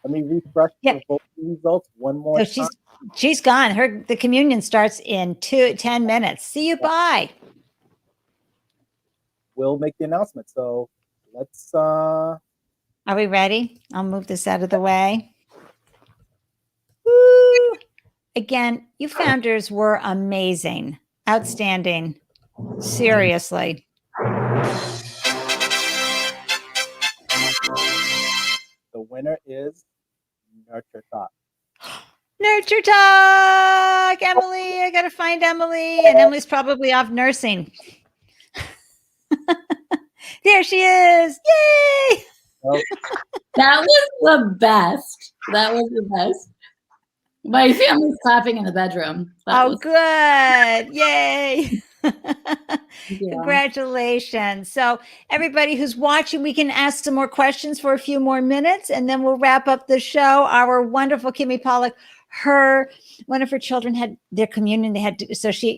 Let me refresh the voting results one more time. She's gone. The communion starts in 10 minutes. See you. Bye. We'll make the announcement. So let's Are we ready? I'll move this out of the way. Woo! Again, you founders were amazing. Outstanding. Seriously. The winner is Nurture Talk. Nurture Talk! Emily, I gotta find Emily. And Emily's probably off nursing. There she is. Yay! Oh. That was the best. That was the best. My family's clapping in the bedroom. Good. Yay. Congratulations. So everybody who's watching, we can ask some more questions for a few more minutes, and then we'll wrap up the show. Our wonderful Kimmy Pollock, one of her children had their communion.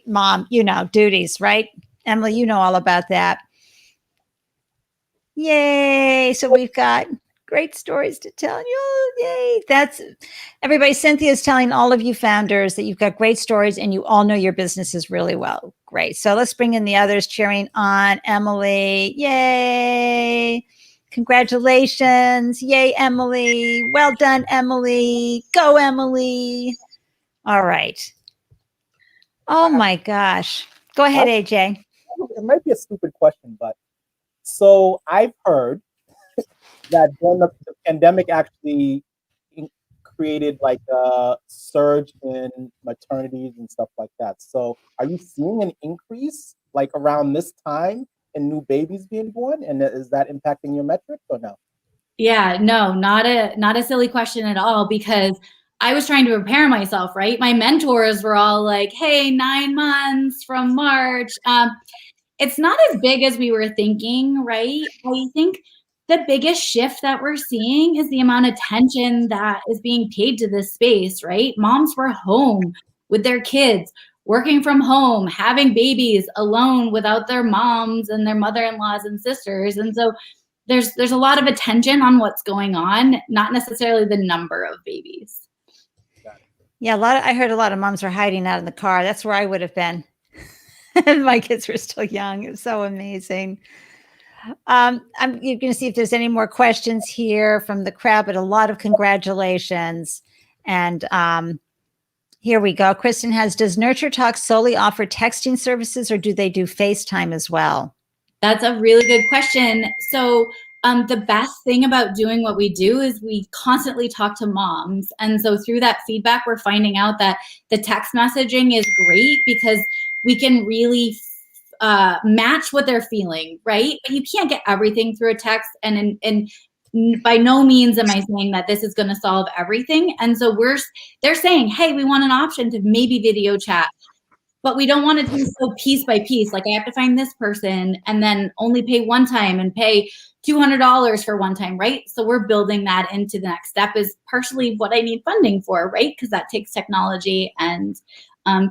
Mom, duties, right? Emily, you know all about that. Yay. So we've got great stories to tell you. Yay. That's everybody. Cynthia's telling all of you founders that you've got great stories and you all know your businesses really well. Great. So let's bring in the others cheering on Emily. Yay. Congratulations. Yay, Emily. Well done, Emily. Go, Emily. All right. Oh my gosh. Go ahead, AJ. It might be a stupid question, but so I've heard that during the pandemic actually created like a surge in maternities and stuff like that. So are you seeing an increase like around this time in new babies being born? And is that impacting your metrics or no? Yeah, no, not a silly question at all, because I was trying to prepare myself, right? My mentors were all like, hey, 9 months from March. It's not as big as we were thinking, right? I think the biggest shift that we're seeing is the amount of attention that is being paid to this space, right? Moms were home with their kids, working from home, having babies alone without their moms and their mother-in-laws and sisters. And so there's a lot of attention on what's going on, not necessarily the number of babies. Yeah, I heard a lot of moms were hiding out in the car. That's where I would have been. And my kids were still young. It was so amazing. You're going to see if there's any more questions here from the crowd, but a lot of congratulations. And here we go. Kristen does Nurture Talk solely offer texting services, or do they do FaceTime as well? That's a really good question. So the best thing about doing what we do is we constantly talk to moms. And so through that feedback, we're finding out that the text messaging is great because we can really match what they're feeling, right? But you can't get everything through a text. And by no means am I saying that this is going to solve everything. And so they're saying, hey, we want an option to maybe video chat, but we don't want to do so piece by piece. Like I have to find this person and then only pay one time and pay $200 for one time, right? So we're building that into the next step is partially what I need funding for, right? Because that takes technology and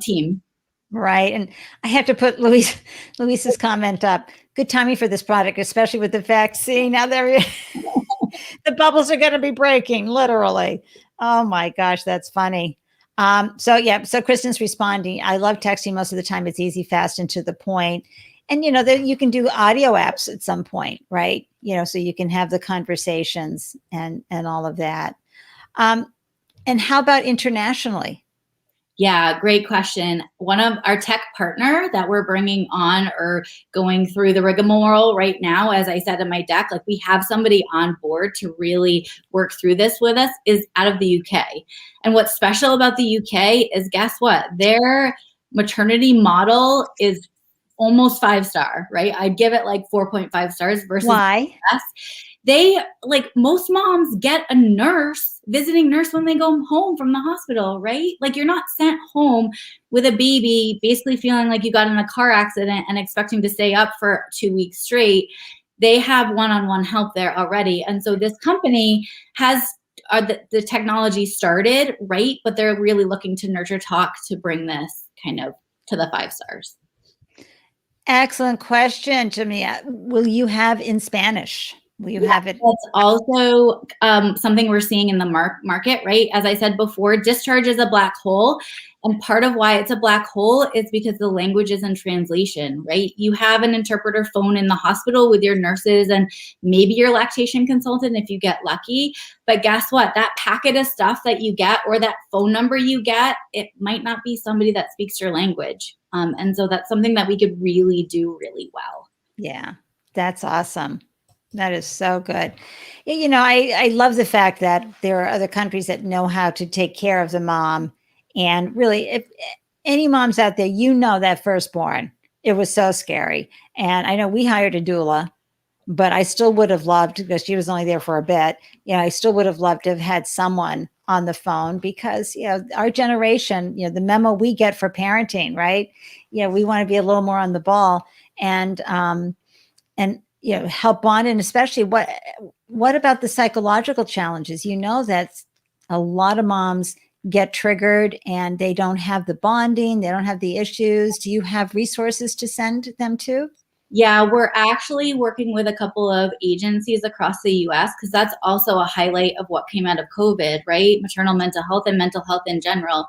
team. Right. And I have to put Luis's comment up. Good timing for this product, especially with the vaccine. Now the bubbles are going to be breaking, literally. Oh my gosh, that's funny. So Kristen's responding. I love texting most of the time. It's easy, fast, and to the point. And that you can do audio apps at some point, right? So you can have the conversations and all of that. And how about internationally? Yeah, great question. One of our tech partner that we're bringing on or going through the rigmarole right now, as I said in my deck, like we have somebody on board to really work through this with us, is out of the UK. And what's special about the UK is, guess what? Their maternity model is almost 5-star, right? I'd give it like 4.5 stars versus Why? us. They, like most moms, get a visiting nurse when they go home from the hospital, right? Like you're not sent home with a baby basically feeling like you got in a car accident and expecting to stay up for 2 weeks straight. They have one-on-one help there already. And so this company has the technology started, right? But they're really looking to nurture talk to bring this kind of to the 5 stars. Excellent question, Jamia. Will you have in Spanish? Will you have it? That's also something we're seeing in the market, right? As I said before, discharge is a black hole. And part of why it's a black hole is because the language is in translation, right? You have an interpreter phone in the hospital with your nurses and maybe your lactation consultant if you get lucky. But guess what? That packet of stuff that you get or that phone number you get, it might not be somebody that speaks your language. And so that's something that we could really do really well. Yeah, that's awesome. That is so good. I love the fact that there are other countries that know how to take care of the mom. And really, if any moms out there, that firstborn, it was so scary. And I know we hired a doula, but I still would have loved, because she was only there for a bit, I still would have loved to have had someone on the phone, because, our generation, the memo we get for parenting, right? We want to be a little more on the ball and help bond. And especially what about the psychological challenges? That a lot of moms get triggered and they don't have the bonding, they don't have the issues. Do you have resources to send them to? Yeah, we're actually working with a couple of agencies across the US, because that's also a highlight of what came out of COVID, right? Maternal mental health and mental health in general.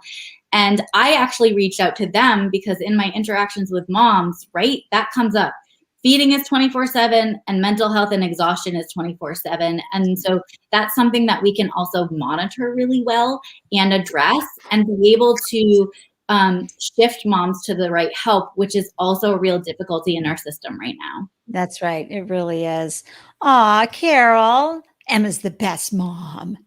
And I actually reached out to them because in my interactions with moms, right, that comes up. Feeding is 24/7 and mental health and exhaustion is 24/7. And so that's something that we can also monitor really well and address and be able to shift moms to the right help, which is also a real difficulty in our system right now. That's right. It really is. Aw, Carol, Emma's the best mom.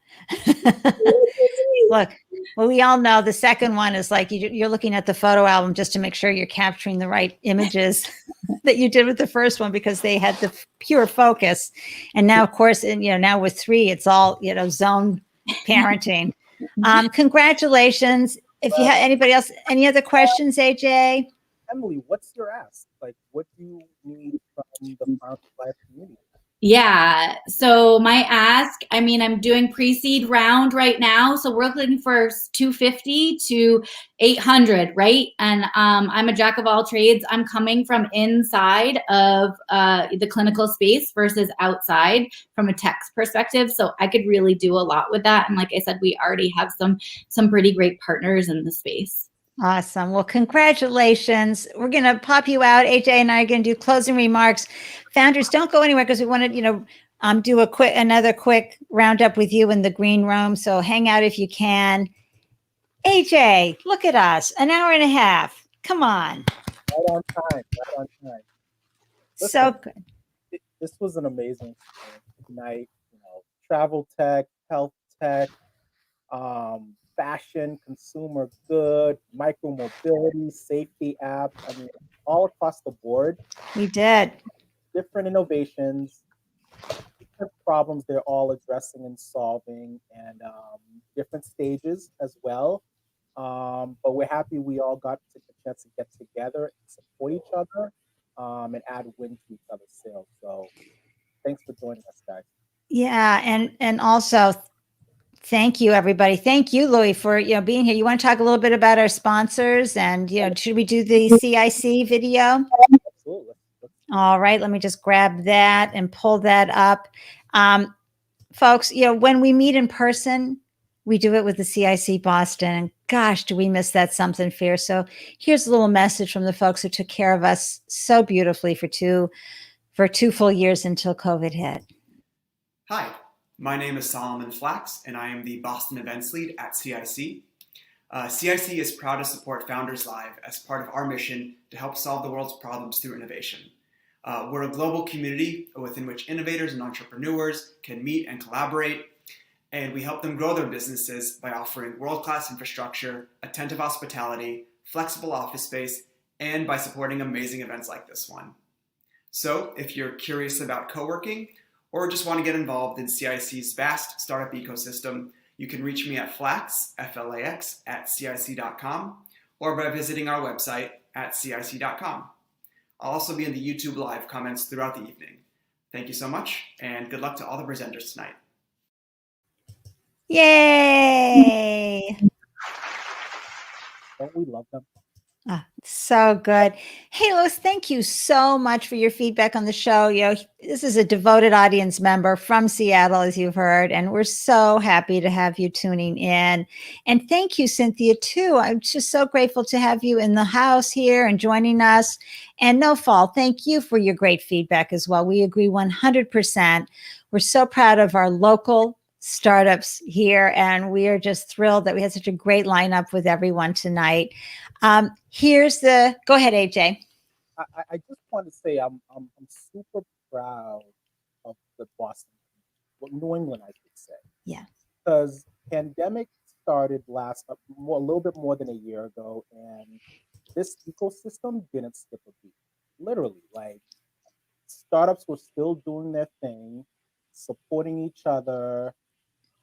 Look, well, we all know the second one is like you're looking at the photo album just to make sure you're capturing the right images that you did with the first one, because they had the pure focus. And now, of course, now with 3, it's all, zone parenting. Congratulations. If you have anybody else, any other questions, AJ? Emily, what's your ask? Like, what do you need from the Founders Live community? Yeah. So my ask, I'm doing pre-seed round right now. So we're looking for 250 to 800, right? And I'm a jack of all trades. I'm coming from inside of the clinical space versus outside from a tech perspective. So I could really do a lot with that. And like I said, we already have some pretty great partners in the space. Awesome. Well, congratulations. We're going to pop you out. AJ and I are going to do closing remarks. Founders, don't go anywhere, because we want to, do another quick roundup with you in the green room. So hang out if you can. AJ, look at us, an hour and a half. Come on. Right on time. Listen, so good. This was an amazing night. Travel tech, health tech, fashion, consumer good, micro mobility, safety apps. All across the board. We did. Different innovations, different problems they're all addressing and solving, and different stages as well. But we're happy we all got the chance to get together and support each other and add wind to each other's sails. So thanks for joining us, guys. Yeah, and also thank you, everybody. Thank you, Louis, for being here. You want to talk a little bit about our sponsors, and should we do the CIC video? Absolutely. All right, let me just grab that and pull that up. Folks, when we meet in person, we do it with the CIC Boston. And gosh, do we miss that something fierce. So here's a little message from the folks who took care of us so beautifully for two full years until COVID hit. Hi, my name is Solomon Flax, and I am the Boston Events Lead at CIC. CIC is proud to support Founders Live as part of our mission to help solve the world's problems through innovation. We're a global community within which innovators and entrepreneurs can meet and collaborate, and we help them grow their businesses by offering world-class infrastructure, attentive hospitality, flexible office space, and by supporting amazing events like this one. So if you're curious about co-working or just want to get involved in CIC's vast startup ecosystem, you can reach me at Flax, F-L-A-X, at CIC.com, or by visiting our website at CIC.com. I'll also be in the YouTube live comments throughout the evening. Thank you so much, and good luck to all the presenters tonight. Yay! Don't we love them? Ah, so good. Hey, Lois, thank you so much for your feedback on the show. This is a devoted audience member from Seattle, as you've heard, and we're so happy to have you tuning in. And thank you, Cynthia, too. I'm just so grateful to have you in the house here and joining us. And No Fall, thank you for your great feedback as well. We agree 100%. We're so proud of our local startups here, and we are just thrilled that we had such a great lineup with everyone tonight. Go ahead, AJ. I just want to say I'm super proud of the Boston, New England, I should say. Yeah. Because pandemic started a little bit more than a year ago, and this ecosystem didn't skip a beat. Literally, like startups were still doing their thing, supporting each other,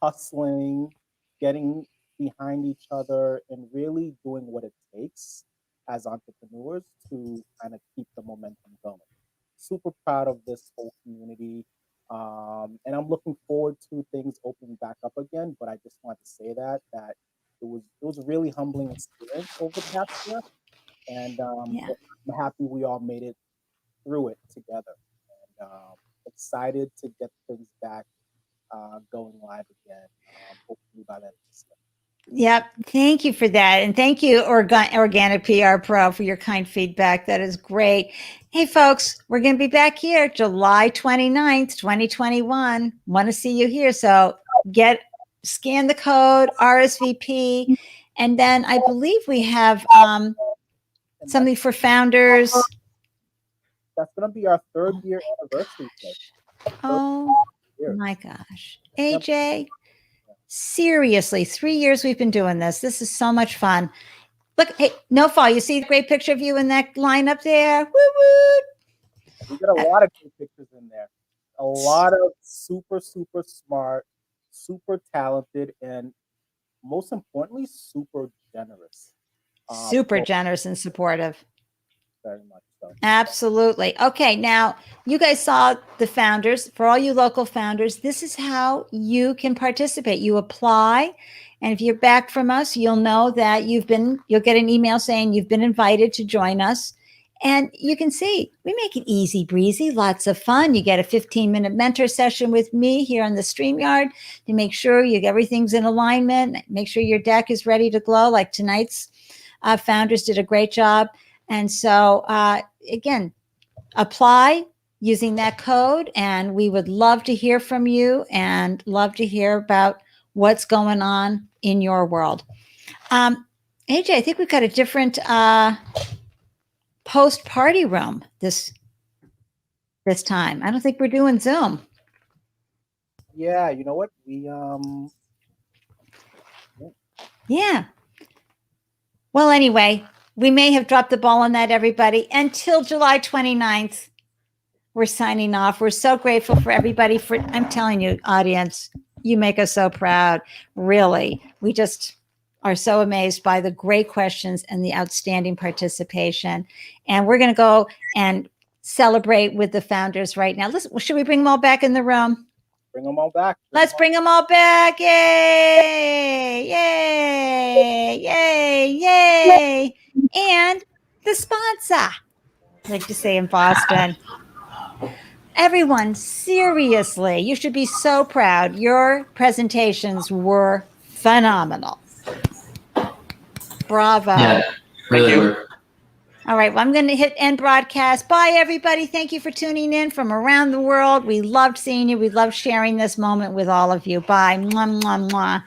hustling, getting behind each other, and really doing what it takes as entrepreneurs to kind of keep the momentum going. Super proud of this whole community. And I'm looking forward to things opening back up again. But I just want to say that it was a really humbling experience over the past year. And I'm happy we all made it through it together. And excited to get things back going live again, hopefully by then. Yep. Thank you for that. And thank you, Organic PR Pro, for your kind feedback. That is great. Hey, folks, we're going to be back here July 29th, 2021. Want to see you here. So scan the code, RSVP. And then I believe we have something for founders. That's going to be our third year anniversary. Oh, my gosh. AJ. Seriously, 3 years we've been doing this. This is so much fun. Look, hey, No Fall, you see the great picture of you in that lineup there? Woo woo! We got a lot of great pictures in there. A lot of super, super smart, super talented, and most importantly, super generous. Super generous and supportive. Very much so. Absolutely. Okay, now you guys saw the founders. For all you local founders, this is how you can participate. You apply, and if you're back from us, you'll know that you'll get an email saying you've been invited to join us. And you can see we make it easy breezy, lots of fun. You get a 15-minute mentor session with me here on the StreamYard to make sure everything's in alignment, make sure your deck is ready to glow like tonight's founders did a great job. And so, again, apply using that code, and we would love to hear from you and love to hear about what's going on in your world. AJ, I think we've got a different post-party room this time. I don't think we're doing Zoom. Yeah, you know what? Yeah. Well, anyway, we may have dropped the ball on that, everybody. Until July 29th, we're signing off. We're so grateful for everybody. I'm telling you, audience, you make us so proud. Really. We just are so amazed by the great questions and the outstanding participation. And we're going to go and celebrate with the founders right now. Should we bring them all back in the room? Bring them all back. Let's bring them all back. Yay! Yay! Yay! Yay! And the sponsor, I like to say in Boston. Everyone, seriously, you should be so proud. Your presentations were phenomenal. Bravo. Yeah, really you. work. All right. Well, I'm going to hit end broadcast. Bye, everybody. Thank you for tuning in from around the world. We loved seeing you. We loved sharing this moment with all of you. Bye. Mwah, mwah, mwah.